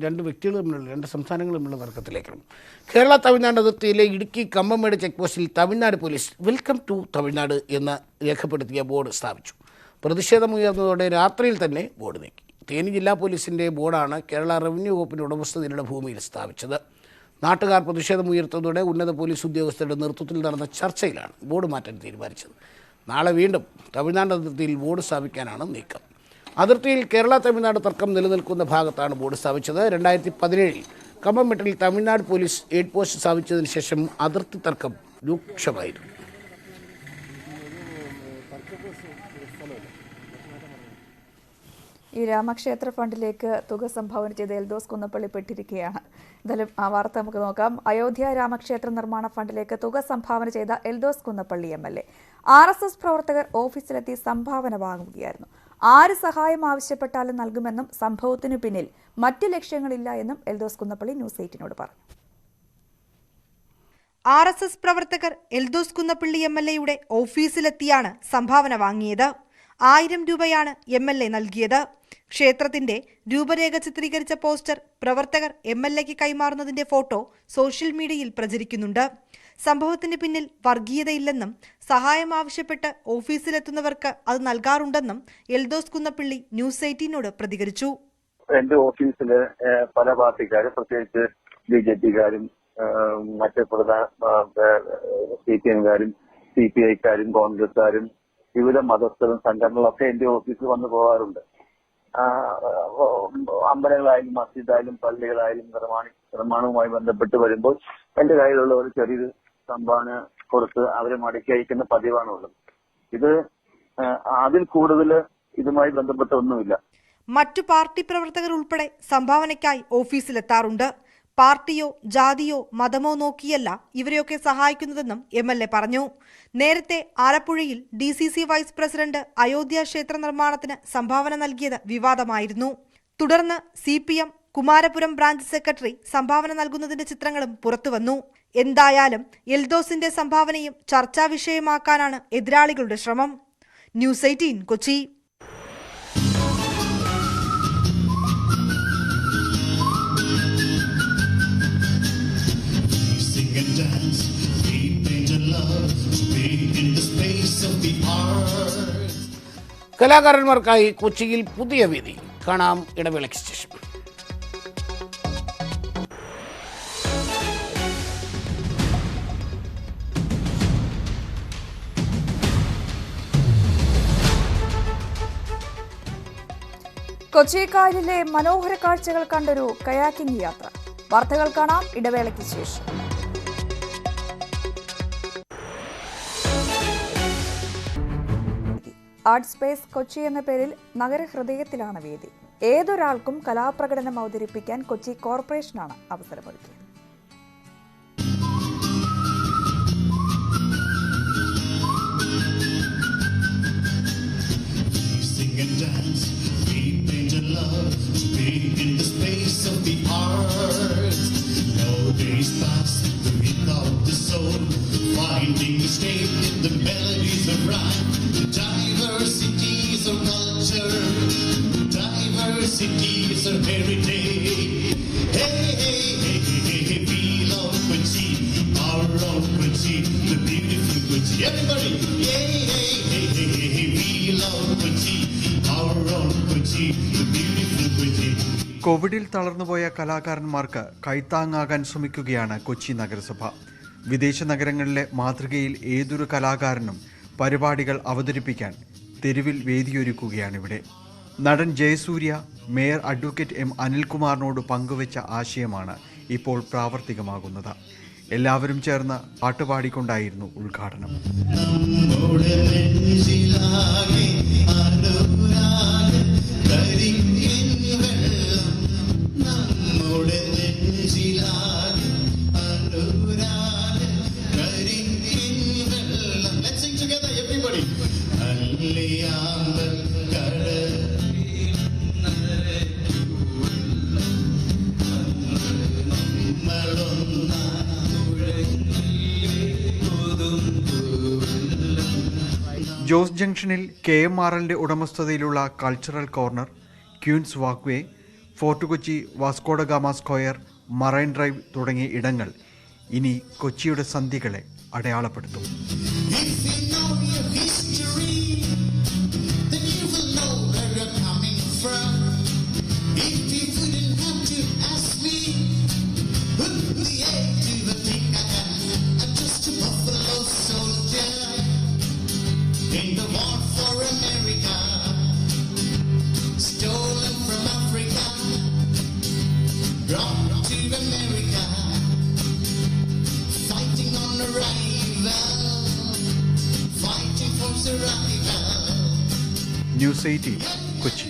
രണ്ട് വ്യക്തികൾ തമ്മിലുള്ള, 2 സംസ്ഥാനങ്ങൾ തമ്മിലുള്ള തർക്കത്തിലേക്കാണ്. കേരള തമിഴ്നാട് അതിർത്തിയിലെ ഇടുക്കി കമ്പമേട് ചെക്ക് പോസ്റ്റിൽ Tamil Nadu police welcome to Tamil Nadu എന്ന് രേഖപ്പെടുത്തിയ ബോർഡ് സ്ഥാപിച്ചു. പ്രതിഷേധമുയർന്നതോടെ രാത്രിയിൽ തന്നെ ബോർഡ് നീക്കി. തേനി ജില്ലാ പോലീസിൻ്റെ ബോർഡാണ് കേരള റവന്യൂ വകുപ്പിൻ്റെ ഉടമസ്ഥതയിലുള്ള ഭൂമിയിൽ സ്ഥാപിച്ചത്. നാട്ടുകാർ പ്രതിഷേധമുയർത്തതോടെ ഉന്നത പോലീസ് ഉദ്യോഗസ്ഥരുടെ നേതൃത്വത്തിൽ നടന്ന ചർച്ചയിലാണ് ബോർഡ് മാറ്റാൻ തീരുമാനിച്ചത്. നാളെ വീണ്ടും തമിഴ്നാട് അതിർത്തിയിൽ ബോർഡ് സ്ഥാപിക്കാനാണ് നീക്കം. അതിർത്തിയിൽ കേരള തമിഴ്നാട് തർക്കം നിലനിൽക്കുന്ന ഭാഗത്താണ് ബോർഡ് സ്ഥാപിച്ചത്. 2017 കമ്പമെട്ടിൽ തമിഴ്നാട് പോലീസ് എയ്ഡ് പോസ്റ്റ് സ്ഥാപിച്ചതിന് ശേഷം അതിർത്തി തർക്കം രൂക്ഷമായിരുന്നു. ഈ രാമക്ഷേത്ര ഫണ്ടിലേക്ക് തുക സംഭാവന ചെയ്ത എൽദോസ് കുന്നപ്പള്ളി പെട്ടിരിക്കുകയാണ്. എന്തായാലും ആ വാർത്ത നമുക്ക് നോക്കാം. അയോധ്യ രാമക്ഷേത്ര നിർമ്മാണ ഫണ്ടിലേക്ക് തുക സംഭാവന ചെയ്ത എൽദോസ് കുന്നപ്പള്ളി MLA RSS പ്രവർത്തകർ ഓഫീസിലെത്തി സംഭാവന വാങ്ങുകയായിരുന്നു. ആര് സഹായം ആവശ്യപ്പെട്ടാലും നൽകുമെന്നും സംഭവത്തിനു പിന്നിൽ മറ്റ് ലക്ഷ്യങ്ങളില്ല എന്നും എൽദോസ് കുന്നപ്പള്ളി ന്യൂസ് 18 പറഞ്ഞു. RSS പ്രവർത്തകർ എൽദോസ് കുന്നപ്പള്ളി MLAയുടെ ഓഫീസിലെത്തിയാണ് സംഭാവന വാങ്ങിയത്. 1000 രൂപയാണ് MLA നൽകിയത്. ക്ഷേത്രത്തിന്റെ രൂപരേഖ ചിത്രീകരിച്ച പോസ്റ്റർ പ്രവർത്തകർ MLAക്ക് കൈമാറുന്നതിന്റെ ഫോട്ടോ സോഷ്യൽ മീഡിയയിൽ പ്രചരിക്കുന്നുണ്ട്. സംഭവത്തിന് പിന്നിൽ വർഗീയതയില്ലെന്നും സഹായം ആവശ്യപ്പെട്ട് ഓഫീസിലെത്തുന്നവർക്ക് അത് നൽകാറുണ്ടെന്നും എൽദോസ് കുന്നപ്പള്ളി ന്യൂസ് 18 പ്രതികരിച്ചു. എന്റെ ഓഫീസിൽ പല പാർട്ടിക്കാരും, പ്രത്യേകിച്ച് BJP-കാരും മറ്റ് പ്രധാന CPM-കാരും CPI-കാരും കോൺഗ്രസ്സുകാരും വിവിധ മതസ്ഥരും സംഘടനകളൊക്കെ എന്റെ ഓഫീസിൽ വന്നു പോകാറുണ്ട്. അമ്പലങ്ങളായാലും മസ്ജിദായാലും പള്ളികളായാലും നിർമ്മാണവുമായി ബന്ധപ്പെട്ട് വരുമ്പോൾ എന്റെ കയ്യിലുള്ള ഒരു ചെറിയൊരു സംഭാവന കൊടുത്ത് അവരെ മടക്കി അയക്കുന്ന പതിവാണുള്ളത്. ഇത് അതിൽ കൂടുതൽ ഇതുമായി ബന്ധപ്പെട്ട ഒന്നുമില്ല. മറ്റു പാർട്ടി പ്രവർത്തകർ ഉൾപ്പെടെ സംഭാവനയ്ക്കായി ഓഫീസിലെത്താറുണ്ട്. പാർട്ടിയോ ജാതിയോ മതമോ നോക്കിയല്ല ഇവരെയൊക്കെ സഹായിക്കുന്നതെന്നും MLA പറഞ്ഞു. നേരത്തെ ആലപ്പുഴയിൽ DCC വൈസ് പ്രസിഡന്റ് അയോധ്യ ക്ഷേത്ര നിർമ്മാണത്തിന് സംഭാവന നൽകിയത് വിവാദമായിരുന്നു. തുടർന്ന് CPM കുമാരപുരം ബ്രാഞ്ച് സെക്രട്ടറി സംഭാവന നൽകുന്നതിന്റെ ചിത്രങ്ങളും പുറത്തുവന്നു. എന്തായാലും എൽദോസിന്റെ സംഭാവനയും ചർച്ചാ വിഷയമാക്കാനാണ് എതിരാളികളുടെ ശ്രമം. ന്യൂസ് 18 കൊച്ചി. കലാകാരന്മാർക്കായി കൊച്ചിയിൽ പുതിയ വേദി കാണാം ഇടവേളയ്ക്ക് ശേഷം. കൊച്ചി കായലിലെ മനോഹര കാഴ്ചകൾ കണ്ടൊരു കയാക്കിംഗ് യാത്ര. വാർത്തകൾ കാണാം ഇടവേളയ്ക്ക് ശേഷം. ആർട്ട് സ്പേസ് കൊച്ചി എന്ന പേരിൽ നഗരഹൃദയത്തിലാണ് വേദി. ഏതൊരാൾക്കും കലാപ്രകടനം അവതരിപ്പിക്കാൻ Kochi കോർപ്പറേഷനാണ് അവസരമൊരുക്കിയത്. Finding the state in the melodies of rhyme. Diversity is our culture. Diversity is our heritage. Hey, hey, hey, hey, hey, we love Kochi, our own Kochi, the beautiful Kochi. Everybody, hey, hey, hey, hey, hey, hey, we love Kochi, our own Kochi, the beautiful Kochi. കോവിഡിൽ തളർന്നുപോയ കലാകാരന്മാർക്ക് കൈത്താങ്ങാകാൻ ശ്രമിക്കുകയാണ് കൊച്ചി നഗരസഭ. വിദേശ നഗരങ്ങളിലെ മാതൃകയിൽ ഏതൊരു കലാകാരനും പരിപാടികൾ അവതരിപ്പിക്കാൻ തെരുവിൽ വേദിയൊരുക്കുകയാണിവിടെ. നടൻ ജയസൂര്യ മേയർ അഡ്വക്കേറ്റ് എം അനിൽകുമാറിനോട് പങ്കുവച്ച ആശയമാണ് ഇപ്പോൾ പ്രാവർത്തികമാകുന്നത്. എല്ലാവരും ചേർന്ന് പാട്ടുപാടിക്കൊണ്ടായിരുന്നു ഉദ്ഘാടനം. ജോസ് ജംഗ്ഷനിൽ KMRLന്റെ ഉടമസ്ഥതയിലുള്ള cultural corner, queens walkway, fort Kochi, Vasco da Gama square, marine drive തുടങ്ങിയ ഇടങ്ങൾ ഇനി കൊച്ചിയുടെ സന്ധികളെ അടയാളപ്പെടുത്തും. In the war for America, stolen from Africa, brought to America, fighting on arrival, fighting for survival. News 18 Kochi.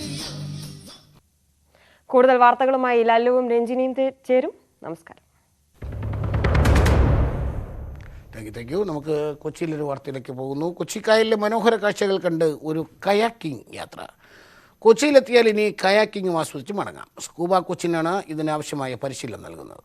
കൂടുതൽ വാർത്തകളുമായി ലല്ലുവും രഞ്ജിനിയും ചേരും. നമസ്കാരം. Thank you. നമുക്ക് കൊച്ചിയിലൊരു വാർത്തയിലേക്ക് പോകുന്നു. കൊച്ചിക്കായലിലെ മനോഹര കാഴ്ചകൾ കണ്ട് ഒരു കയാക്കിംഗ് യാത്ര. കൊച്ചിയിലെത്തിയാൽ ഇനി കയാക്കിംഗും ആസ്വദിച്ച് മടങ്ങാം. സ്കൂബ കൊച്ചിനാണ് ഇതിനാവശ്യമായ പരിശീലനം നൽകുന്നത്.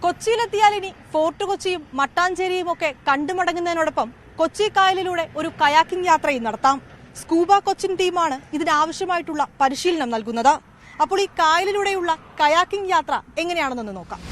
കൊച്ചിയിലെത്തിയാൽ ഇനി ഫോർട്ട് കൊച്ചിയും മട്ടാഞ്ചേരിയും ഒക്കെ കണ്ടുമടങ്ങുന്നതിനോടൊപ്പം കൊച്ചി കായലിലൂടെ ഒരു കയാക്കിംഗ് യാത്രയും നടത്താം. സ്കൂബ കൊച്ചിൻ ടീമാണ് ഇതിനാവശ്യമായിട്ടുള്ള പരിശീലനം നൽകുന്നത്. അപ്പോൾ ഈ കായലിലൂടെയുള്ള കയാക്കിംഗ് യാത്ര എങ്ങനെയാണെന്നൊന്ന് നോക്കാം.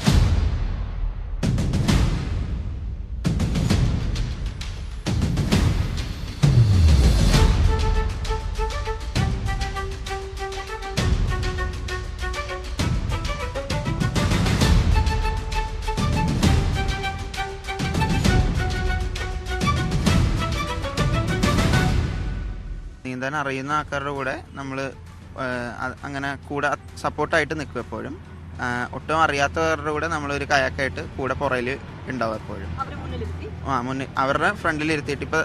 നീന്താൻ അറിയുന്ന ആൾക്കാരുടെ കൂടെ നമ്മൾ അങ്ങനെ കൂടെ സപ്പോർട്ടായിട്ട് നിൽക്കും എപ്പോഴും. ഒട്ടും അറിയാത്തവരുടെ കൂടെ നമ്മളൊരു കയാക്കായിട്ട് കൂടെ പുറയിൽ ഉണ്ടാവും എപ്പോഴും. മുന്നിൽ അവരുടെ ഫ്രണ്ടിലിരുത്തിയിട്ട് ഇപ്പോൾ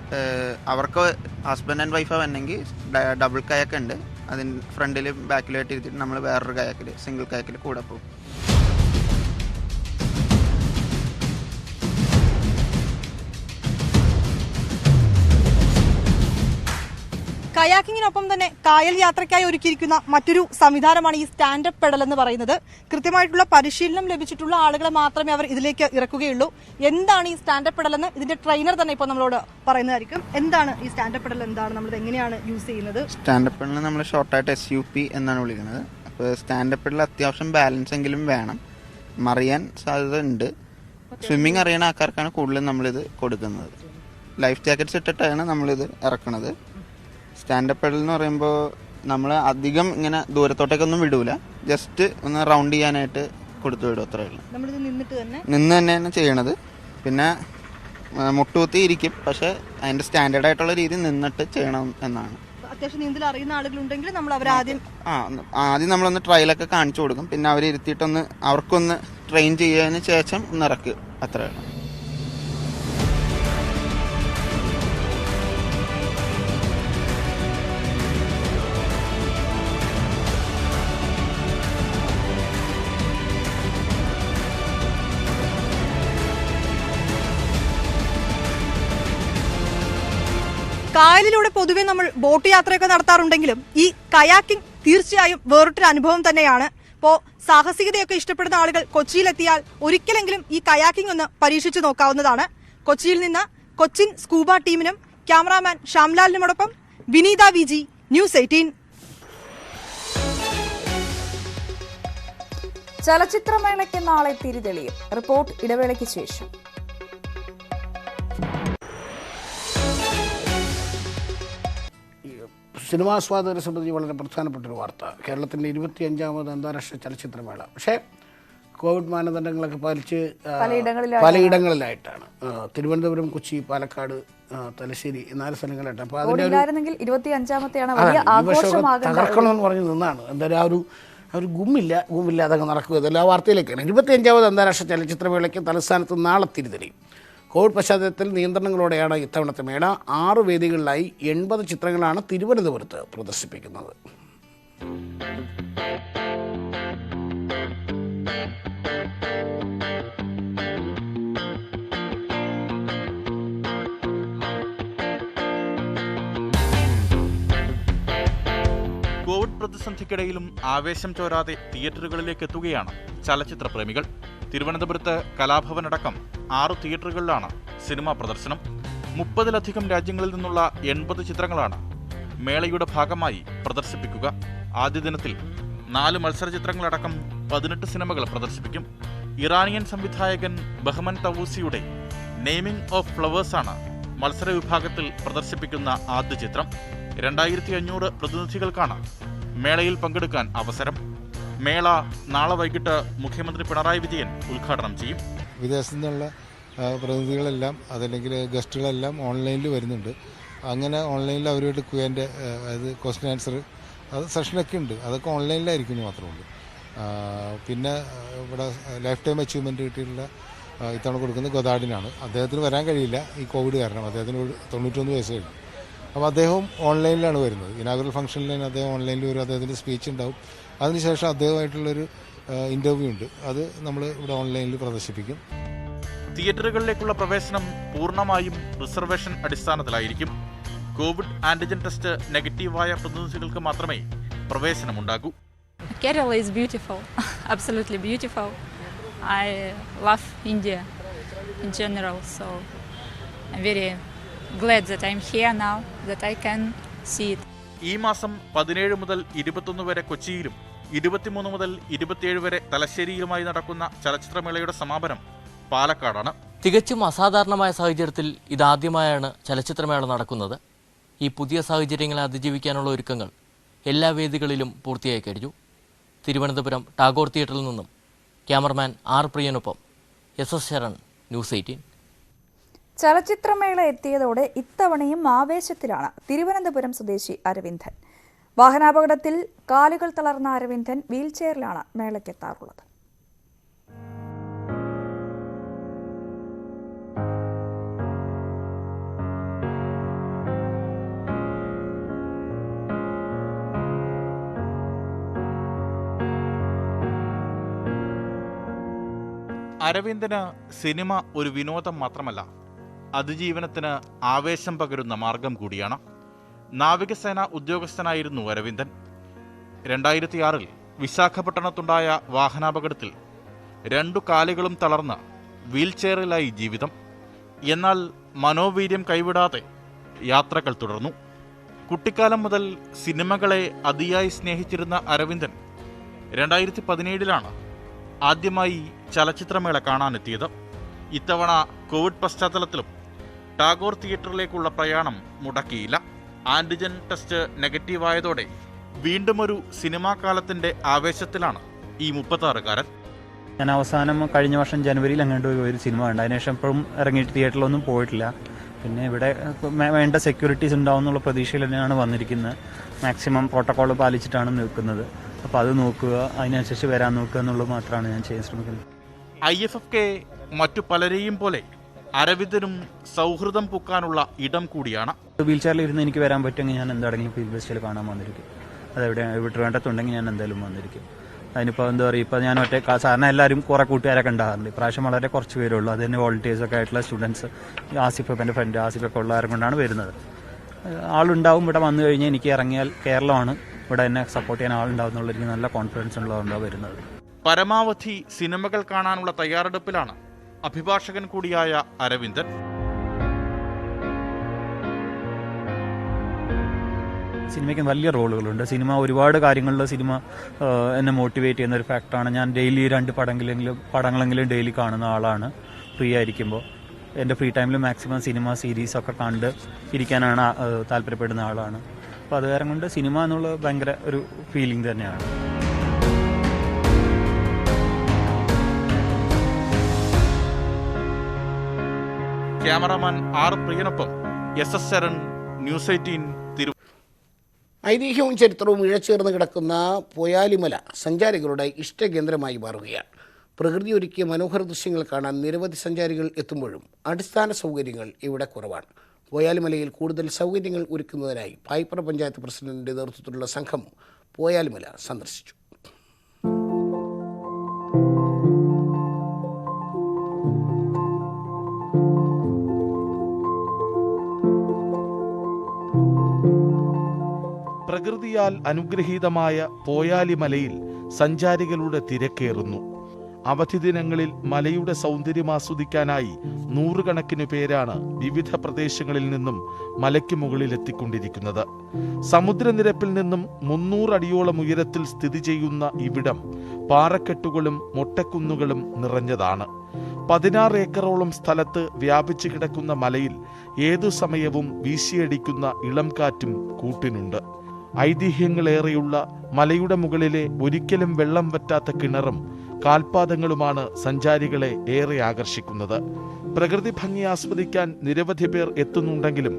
അവർക്ക് ഹസ്ബൻഡ് ആൻഡ് വൈഫാണ് വന്നെങ്കിൽ ഡബിൾ കയാക്ക് ഉണ്ട്. അതിന് ഫ്രണ്ടിലും ബാക്കിലായിട്ട് ഇരുത്തിയിട്ട് നമ്മൾ വേറൊരു കയാക്കിൽ സിംഗിൾ കയാക്കിൽ കൂടെ പോകും. കയാക്കിങ്ങിനൊപ്പം തന്നെ കായൽ യാത്രയ്ക്കായി ഒരുക്കിയിരിക്കുന്ന മറ്റൊരു സംവിധാനമാണ് ഈ സ്റ്റാൻഡപ്പ് പെഡൽ എന്ന് പറയുന്നത്. കൃത്യമായിട്ടുള്ള പരിശീലനം ലഭിച്ചിട്ടുള്ള ആളുകളെ മാത്രമേ അവർ ഇതിലേക്ക് ഇറക്കുകയുള്ളൂ. എന്താണ് ഈ സ്റ്റാൻഡപ്പ് പെഡൽ എന്ന് ഇതിന്റെ ട്രെയിനർ തന്നെ ഇപ്പോൾ നമ്മളോട് പറയുന്നതായിരിക്കും. എന്താണ് ഈ സ്റ്റാൻഡപ്പ് പെഡൽ, എന്താണ്, നമ്മൾ എങ്ങനെയാണ് യൂസ് ചെയ്യുന്നത്? സ്റ്റാൻഡപ്പ് പെഡൽ നമ്മൾ ഷോർട്ടായിട്ട് SUP എന്നാണ് വിളിക്കുന്നത്. അപ്പോൾ സ്റ്റാൻഡപ്പ് പെഡൽ അത്യാവശ്യം ബാലൻസ് എങ്കിലും വേണം. മറിയാൻ സാധ്യത ഉണ്ട്. സ്വിമ്മിങ് അറിയുന്ന ആൾക്കാർക്കാണ് കൂടുതലും നമ്മളിത് കൊടുക്കുന്നത്. ലൈഫ് ജാക്കറ്റ്സ് ഇട്ടിട്ടാണ് നമ്മളിത് ഇറക്കുന്നത്. സ്റ്റാൻഡപ്പ് പെഡൽ എന്ന് പറയുമ്പോൾ നമ്മൾ അധികം ഇങ്ങനെ ദൂരത്തോട്ടേക്കൊന്നും വിടൂല. ജസ്റ്റ് ഒന്ന് റൗണ്ട് ചെയ്യാനായിട്ട് കൊടുത്തു വിടും, അത്രേ ഉള്ളൂ. നിന്ന് തന്നെയാണ് ചെയ്യണത്. പിന്നെ മുട്ടുകുത്തി ഇരിക്കും, പക്ഷെ അതിൻ്റെ സ്റ്റാൻഡേർഡ് ആയിട്ടുള്ള രീതി നിന്നിട്ട് ചെയ്യണം എന്നാണ്. അത്യാവശ്യം നീന്തൽ അറിയുന്ന ആളുകളുണ്ടെങ്കിൽ നമ്മൾ അവർ ആദ്യം നമ്മളൊന്ന് ട്രയലൊക്കെ കാണിച്ചു കൊടുക്കും. പിന്നെ അവർ ഇരുത്തിയിട്ടൊന്ന് അവർക്കൊന്ന് ട്രെയിൻ ചെയ്തതിന് ശേഷം ഒന്ന് ഇറക്കും, അത്രേ ഉള്ളൂ. കായലിലൂടെ പൊതുവെ നമ്മൾ ബോട്ട് യാത്രയൊക്കെ നടത്താറുണ്ടെങ്കിലും ഈ കയാക്കിംഗ് തീർച്ചയായും വേറിട്ടൊരു അനുഭവം തന്നെയാണ്. ഇപ്പോൾ സാഹസികതയൊക്കെ ഇഷ്ടപ്പെടുന്ന ആളുകൾ കൊച്ചിയിലെത്തിയാൽ ഒരിക്കലെങ്കിലും ഈ കയാക്കിംഗ് ഒന്ന് പരീക്ഷിച്ചു നോക്കാവുന്നതാണ്. കൊച്ചിയിൽ നിന്ന് കൊച്ചിൻ സ്കൂബ ടീമിനും ക്യാമറാമാൻ ശ്യാംലാലിനുമൊപ്പം വിനീത വിജി, ന്യൂസ് 18. ചലച്ചിത്രമേളയ്ക്ക് നാളെ തിരിതെളിയും. റിപ്പോർട്ട് ഇടവേളയ്ക്ക് ശേഷം. സിനിമാസ്വാദകരെ സംബന്ധിച്ച് വളരെ പ്രധാനപ്പെട്ടൊരു വാർത്ത. കേരളത്തിൻ്റെ 25ാമത് അന്താരാഷ്ട്ര ചലച്ചിത്രമേള. പക്ഷേ കോവിഡ് മാനദണ്ഡങ്ങളൊക്കെ പാലിച്ച് പലയിടങ്ങളിലായിട്ടാണ്. തിരുവനന്തപുരം, കൊച്ചി, പാലക്കാട്, തലശ്ശേരി 4 സ്ഥലങ്ങളിലായിട്ട്. അപ്പോൾ അതിൻ്റെ തകർക്കണമെന്ന് പറഞ്ഞ് നിന്നാണ്. എന്തായാലും ആ ഒരു ഗുമ്മില്ലാതെ നടക്കുക. ഇതെല്ലാം വാർത്തയിലേക്കാണ്. 25ാമത് അന്താരാഷ്ട്ര ചലച്ചിത്രമേളയ്ക്ക് തലസ്ഥാനത്ത് നാളെ തിരിതെളിയും. കോവിഡ് പശ്ചാത്തലത്തിൽ നിയന്ത്രണങ്ങളോടെയാണ് ഇത്തവണത്തെ മേള. 6 വേദികളിലായി 80 ചിത്രങ്ങളാണ് തിരുവനന്തപുരത്ത് പ്രദർശിപ്പിക്കുന്നത്. കോവിഡ് പ്രതിസന്ധിക്കിടയിലും ആവേശം ചോരാതെ തിയേറ്ററുകളിലേക്ക് എത്തുകയാണ് ചലച്ചിത്ര പ്രേമികൾ. തിരുവനന്തപുരത്ത് കലാഭവനടക്കം 6 തിയേറ്ററുകളിലാണ് സിനിമാ പ്രദർശനം. 30-ലധികം രാജ്യങ്ങളിൽ നിന്നുള്ള 80 ചിത്രങ്ങളാണ് മേളയുടെ ഭാഗമായി പ്രദർശിപ്പിക്കുക. ആദ്യ ദിനത്തിൽ 4 മത്സര ചിത്രങ്ങളടക്കം 18 സിനിമകൾ പ്രദർശിപ്പിക്കും. ഇറാനിയൻ സംവിധായകൻ ബഹ്മൻ തവൂസിയുടെ നെയിമിംഗ് ഓഫ് ഫ്ലവേഴ്സാണ് മത്സര വിഭാഗത്തിൽ പ്രദർശിപ്പിക്കുന്ന ആദ്യ ചിത്രം. 2500 പ്രതിനിധികൾക്കാണ് മേളയിൽ പങ്കെടുക്കാൻ അവസരം. മേള നാളെ വൈകിട്ട് മുഖ്യമന്ത്രി പിണറായി വിജയൻ ഉദ്ഘാടനം ചെയ്യും. വിദേശത്തു നിന്നുള്ള പ്രതിനിധികളെല്ലാം അതല്ലെങ്കിൽ ഗസ്റ്റുകളെല്ലാം ഓൺലൈനിൽ വരുന്നുണ്ട്. അങ്ങനെ ഓൺലൈനിൽ അവരുമായിട്ട് ക്യൂൻ്റെ അതായത് ക്വസ്റ്റ്യൻ ആൻസർ അത് സെഷനൊക്കെ ഉണ്ട്. അതൊക്കെ ഓൺലൈനിലായിരിക്കും മാത്രമുള്ളൂ. പിന്നെ ഇവിടെ ലൈഫ് ടൈം അച്ചീവ്മെൻറ്റ് കിട്ടിയിട്ടുള്ള ഇത്തവണ കൊടുക്കുന്നത് ഗൊദാർഡിനാണ്. അദ്ദേഹത്തിന് വരാൻ കഴിയില്ല ഈ കോവിഡ് കാരണം. അദ്ദേഹത്തിന് 91 വയസ്സ് കഴിഞ്ഞു. അപ്പോൾ അദ്ദേഹം ഓൺലൈനിലാണ് വരുന്നത്. ഇനാഗുറൽ ഫംഗ്ഷനിൽ തന്നെ അദ്ദേഹം ഓൺലൈനിൽ വരും. അദ്ദേഹത്തിൻ്റെ സ്പീച്ച് ഉണ്ടാവും. അതിനുശേഷം അദ്ദേഹമായിട്ടുള്ളൊരു ഇൻ്റർവ്യൂ ഉണ്ട്. അത് നമ്മൾ ഇവിടെ ഓൺലൈനിൽ പ്രദർശിപ്പിക്കും. തിയേറ്ററുകളിലേക്കുള്ള പ്രവേശനം പൂർണ്ണമായും റിസർവേഷൻ അടിസ്ഥാനത്തിലായിരിക്കും. കോവിഡ് ആന്റിജൻ ടെസ്റ്റ് നെഗറ്റീവായ പ്രതിനിധികൾക്ക് മാത്രമേ പ്രവേശനമുണ്ടാകൂ. Kerala is beautiful, absolutely beautiful. I love India in general, so I'm very glad that I'm here now, that I can see it. ഈ മാസം 17 മുതൽ 21 വരെ കൊച്ചിയിലും 23 മുതൽ 27 വരെ തലശ്ശേരിയിലുമായി നടക്കുന്ന ചലച്ചിത്രമേളയുടെ സമാപനം പാലക്കാടാണ്. തികച്ചും അസാധാരണമായ സാഹചര്യത്തിൽ ഇതാദ്യമായാണ് ചലച്ചിത്രമേള നടക്കുന്നത്. ഈ പുതിയ സാഹചര്യങ്ങളെ അതിജീവിക്കാനുള്ള ഒരുക്കങ്ങൾ എല്ലാ വേദികളിലും പൂർത്തിയായി കഴിഞ്ഞു. തിരുവനന്തപുരം ടാഗോർ തിയേറ്ററിൽ നിന്നും ക്യാമറമാൻ ആർ പ്രിയനൊപ്പം SS ശരൺ, ന്യൂസ് 18. ചലച്ചിത്രമേള എത്തിയതോടെ ഇത്തവണയും ആവേശത്തിലാണ് തിരുവനന്തപുരം സ്വദേശി അരവിന്ദൻ. വാഹനാപകടത്തിൽ കാലുകൾ തളർന്ന അരവിന്ദൻ വീൽചെയറിലാണ് മേളയ്ക്കെത്താറുള്ളത്. അരവിന്ദന് സിനിമ ഒരു വിനോദം മാത്രമല്ല, അതിജീവനത്തിന് ആവേശം പകരുന്ന മാർഗം കൂടിയാണ്. നാവികസേന ഉദ്യോഗസ്ഥനായിരുന്നു അരവിന്ദൻ. 2006 വിശാഖപട്ടണത്തുണ്ടായ വാഹനാപകടത്തിൽ 2 കാലുകളും തളർന്ന് വീൽചെയറിലായി ജീവിതം. എന്നാൽ മനോവീര്യം കൈവിടാതെ യാത്രകൾ തുടർന്നു. കുട്ടിക്കാലം മുതൽ സിനിമകളെ അതിയായി സ്നേഹിച്ചിരുന്ന അരവിന്ദൻ 2017 ആദ്യമായി ചലച്ചിത്രമേള കാണാനെത്തിയത്. ഇത്തവണ കോവിഡ് പശ്ചാത്തലത്തിലും ടാഗോർ തിയേറ്ററിലേക്കുള്ള പ്രയാണം മുടക്കിയില്ല. ആന്റിജൻ ടെസ്റ്റ് നെഗറ്റീവായതോടെ വീണ്ടും ഒരു സിനിമാ കാലത്തിന്റെ ആവേശത്തിലാണ് ഈ 36-കാരൻ. ഞാൻ അവസാനം കഴിഞ്ഞ വർഷം ജനുവരിയിൽ അങ്ങോട്ട് ഒരു സിനിമ ഉണ്ട്. അതിനുശേഷം ഇപ്പോഴും ഇറങ്ങിയിട്ട് തിയേറ്ററിലൊന്നും പോയിട്ടില്ല. പിന്നെ ഇവിടെ വേണ്ട സെക്യൂരിറ്റീസ് ഉണ്ടാവും എന്നുള്ള പ്രതീക്ഷയിൽ തന്നെയാണ് വന്നിരിക്കുന്നത്. മാക്സിമം പ്രോട്ടോക്കോൾ പാലിച്ചിട്ടാണ് നിൽക്കുന്നത്. അപ്പോൾ അത് നോക്കുക, അതിനനുസരിച്ച് വരാൻ നോക്കുക എന്നുള്ളത് മാത്രമാണ് ഞാൻ ചെയ്യാൻ ശ്രമിക്കുന്നത്. IFFK മറ്റു പലരെയും പോലെ അരവിന്ദനും സൗഹൃദം പൂക്കാനുള്ള ഇടം കൂടിയാണ്. വീൽ ചെയറിൽ ഇരുന്ന് എനിക്ക് വരാൻ പറ്റുമെങ്കിൽ ഞാൻ എന്താണെങ്കിലും ഫിലിം ഫെസ്റ്റിവൽ കാണാൻ വന്നിരിക്കും. അതെവിടെ വേണ്ടത്തുണ്ടെങ്കിൽ ഞാൻ എന്തായാലും വന്നിരിക്കും. അതിനിപ്പോൾ എന്താ പറയുക, ഇപ്പോൾ ഞാൻ സാധാരണ എല്ലാവരും കുറേ കൂട്ടുകാരൊക്കെ ഉണ്ടാകാറുണ്ട്. ഇപ്രാവശ്യം വളരെ കുറച്ച് പേരേ ഉള്ളൂ. അത് തന്നെ വോളണ്ടിയേഴ്സൊക്കെ ആയിട്ടുള്ള സ്റ്റുഡൻസ്, ആസിഫ്, എൻ്റെ ഫ്രണ്ട് ആസിഫൊക്കെ ഉള്ളവരെ കൊണ്ടാണ് വരുന്നത്. ആളുണ്ടാവും. ഇവിടെ വന്നു കഴിഞ്ഞാൽ എനിക്ക് ഇറങ്ങിയാൽ കേരളമാണ്, ഇവിടെ എന്നെ സപ്പോർട്ട് ചെയ്യാൻ ആളുണ്ടാവും എന്നുള്ളത് എനിക്ക് നല്ല കോൺഫിഡൻസ് ഉള്ളതുകൊണ്ടാണ് വരുന്നത്. പരമാവധി സിനിമകൾ കാണാനുള്ള തയ്യാറെടുപ്പിലാണ് അഭിഭാഷകൻ കൂടിയായ അരവിന്ദൻ. സിനിമയ്ക്ക് വലിയ റോളുകളുണ്ട്. സിനിമ ഒരുപാട് കാര്യങ്ങളിൽ സിനിമ എന്നെ മോട്ടിവേറ്റ് ചെയ്യുന്ന ഒരു ഫാക്ടറാണ്. ഞാൻ ഡെയിലി 2 പടങ്ങളെങ്കിലും ഡെയിലി കാണുന്ന ആളാണ്. ഫ്രീ ആയിരിക്കുമ്പോൾ എൻ്റെ ഫ്രീ ടൈമിൽ മാക്സിമം സിനിമ സീരീസൊക്കെ കണ്ട് ഇരിക്കാനാണ് താല്പര്യപ്പെടുന്ന ആളാണ്. അപ്പോൾ അത് കാരണം കൊണ്ട് സിനിമ എന്നുള്ളത് ഭയങ്കര ഒരു ഫീലിംഗ് തന്നെയാണ്. ക്യാമറാമാൻ ആർ പ്രിയനൊപ്പം SS ശരൺ, ന്യൂസ് 18 ഐതിഹ്യവും ചരിത്രവും ഇഴച്ചേർന്ന് കിടക്കുന്ന പോയാലിമല സഞ്ചാരികളുടെ ഇഷ്ടകേന്ദ്രമായി മാറുകയാണ്. പ്രകൃതി ഒരുക്കിയ മനോഹര ദൃശ്യങ്ങൾ കാണാൻ നിരവധി സഞ്ചാരികൾ എത്തുമ്പോഴും അടിസ്ഥാന സൗകര്യങ്ങൾ ഇവിടെ കുറവാണ്. പോയാലിമലയിൽ കൂടുതൽ സൗകര്യങ്ങൾ ഒരുക്കുന്നതിനായി പായിപ്ര പഞ്ചായത്ത് പ്രസിഡന്റിന്റെ നേതൃത്വത്തിലുള്ള സംഘം പോയാലിമല സന്ദർശിച്ചു. പ്രകൃതിയാൽ അനുഗ്രഹീതമായ പോയാലിമലയിൽ സഞ്ചാരികളുടെ തിരക്കേറുന്നു. അവധി ദിനങ്ങളിൽ മലയുടെ സൗന്ദര്യം ആസ്വദിക്കാനായി നൂറുകണക്കിന് പേരാണ് വിവിധ പ്രദേശങ്ങളിൽ നിന്നും മലയ്ക്ക് മുകളിൽ എത്തിക്കൊണ്ടിരിക്കുന്നത്. സമുദ്രനിരപ്പിൽ നിന്നും 300 അടിയോളം ഉയരത്തിൽ സ്ഥിതി ചെയ്യുന്ന ഇവിടം പാറക്കെട്ടുകളും മൊട്ടക്കുന്നുകളും നിറഞ്ഞതാണ്. 16 ഏക്കറോളം സ്ഥലത്ത് വ്യാപിച്ചു കിടക്കുന്ന മലയിൽ ഏതു സമയവും വീശിയടിക്കുന്ന ഇളം കാറ്റും കൂട്ടിനുണ്ട്. ഐതിഹ്യങ്ങളേറെയുള്ള മലയുടെ മുകളിലെ ഒരിക്കലും വെള്ളം വറ്റാത്ത കിണറും കാൽപാദങ്ങളുമാണ് സഞ്ചാരികളെ ഏറെ ആകർഷിക്കുന്നത്. പ്രകൃതി ഭംഗി ആസ്വദിക്കാൻ നിരവധി പേർ എത്തുന്നുണ്ടെങ്കിലും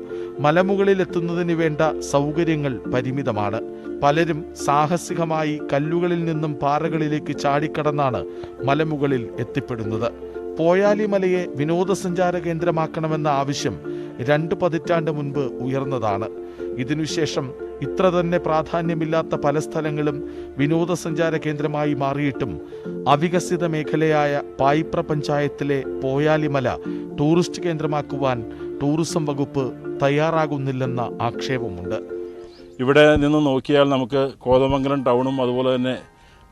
മലമുകളിൽ എത്തുന്നതിന് വേണ്ട സൗകര്യങ്ങൾ പരിമിതമാണ്. പലരും സാഹസികമായി കല്ലുകളിൽ നിന്നും പാറകളിലേക്ക് ചാടിക്കടന്നാണ് മലമുകളിൽ എത്തിപ്പെടുന്നത്. പോയാലിമലയെ വിനോദസഞ്ചാര കേന്ദ്രമാക്കണമെന്ന ആവശ്യം 2 പതിറ്റാണ്ട് മുൻപ് ഉയർന്നതാണ്. ഇതിനുശേഷം ഇത്ര തന്നെ പ്രാധാന്യമില്ലാത്ത പല സ്ഥലങ്ങളും വിനോദസഞ്ചാര കേന്ദ്രമായി മാറിയിട്ടും അവികസിത മേഖലയായ പായിപ്ര പഞ്ചായത്തിലെ പോയാലിമല ടൂറിസ്റ്റ് കേന്ദ്രമാക്കുവാൻ ടൂറിസം വകുപ്പ് തയ്യാറാകുന്നില്ലെന്ന ആക്ഷേപമുണ്ട്. ഇവിടെ നിന്ന് നോക്കിയാൽ നമുക്ക് കോതമംഗലം ടൗണും അതുപോലെ തന്നെ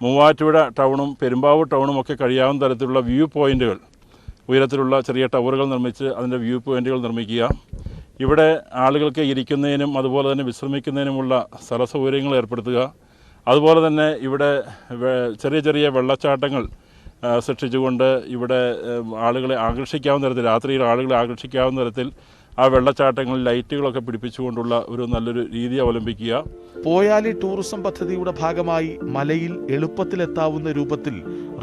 മൂവാറ്റുപുഴ ടൗണും പെരുമ്പാവൂർ ടൗണും ഒക്കെ കഴിയാവുന്ന തരത്തിലുള്ള വ്യൂ പോയിന്റുകൾ, ഉയരത്തിലുള്ള ചെറിയ ടവറുകൾ നിർമ്മിച്ച് അതിൻ്റെ വ്യൂ പോയിന്റുകൾ നിർമ്മിക്കുക. ഇവിടെ ആളുകൾക്ക് ഇരിക്കുന്നതിനും അതുപോലെ തന്നെ വിശ്രമിക്കുന്നതിനുമുള്ള സ്ഥല സൗകര്യങ്ങൾ ഏർപ്പെടുത്തുക. അതുപോലെ തന്നെ ഇവിടെ ചെറിയ ചെറിയ വെള്ളച്ചാട്ടങ്ങൾ സൃഷ്ടിച്ചുകൊണ്ട് ഇവിടെ ആളുകളെ ആകർഷിക്കാവുന്ന തരത്തിൽ, രാത്രിയിൽ ആളുകളെ ആകർഷിക്കാവുന്ന തരത്തിൽ ആ വെള്ളച്ചാട്ടങ്ങളിൽ ലൈറ്റുകളൊക്കെ പിടിപ്പിച്ചുകൊണ്ടുള്ള ഒരു നല്ലൊരു രീതി അവലംബിക്കുക. പോയാലി ടൂറിസം പദ്ധതിയുടെ ഭാഗമായി മലയിൽ എളുപ്പത്തിലെത്താവുന്ന രൂപത്തിൽ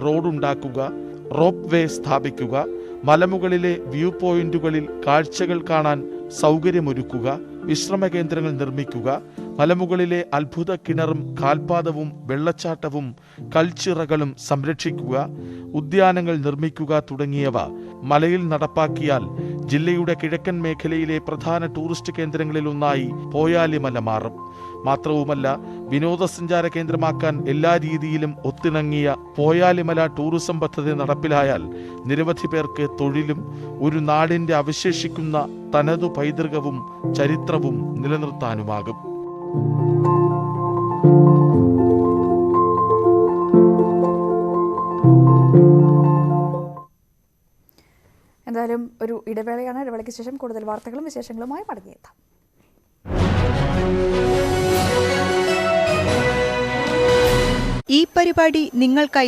റോഡുണ്ടാക്കുക, റോപ്പ് വേ സ്ഥാപിക്കുക, മലമുകളിലെ വ്യൂ പോയിന്റുകളിൽ കാഴ്ചകൾ കാണാൻ സൗകര്യമൊരുക്കുക, വിശ്രമ കേന്ദ്രങ്ങൾ നിർമ്മിക്കുക, മലമുകളിലെ അത്ഭുത കിണറും കാൽപാദവും വെള്ളച്ചാട്ടവും കൽച്ചിറകളും സംരക്ഷിക്കുക, ഉദ്യാനങ്ങൾ നിർമ്മിക്കുക തുടങ്ങിയവ മലയിൽ നടപ്പാക്കിയാൽ ജില്ലയുടെ കിഴക്കൻ മേഖലയിലെ പ്രധാന ടൂറിസ്റ്റ് കേന്ദ്രങ്ങളിലൊന്നായി പോയാലിമല മാറും. മാത്രവുമല്ല, വിനോദസഞ്ചാര കേന്ദ്രമാക്കാൻ എല്ലാ രീതിയിലും ഒത്തിണങ്ങിയ പോയാലിമല ടൂറിസം പദ്ധതി നടപ്പിലായാൽ നിരവധി പേർക്ക് തൊഴിലും ഒരു നാടിന്റെ അവശേഷിക്കുന്ന തനതു പൈതൃകവും ചരിത്രവും നിലനിർത്താനുമാകും. എന്തായാലും ഒരു ഇടവേളയാണ്. ഇടവേളയ്ക്ക് ശേഷം കൂടുതൽ വാർത്തകളും വിശേഷങ്ങളുമായി മടങ്ങിയെത്താം. ഈ പരിപാടി നിങ്ങൾക്കായി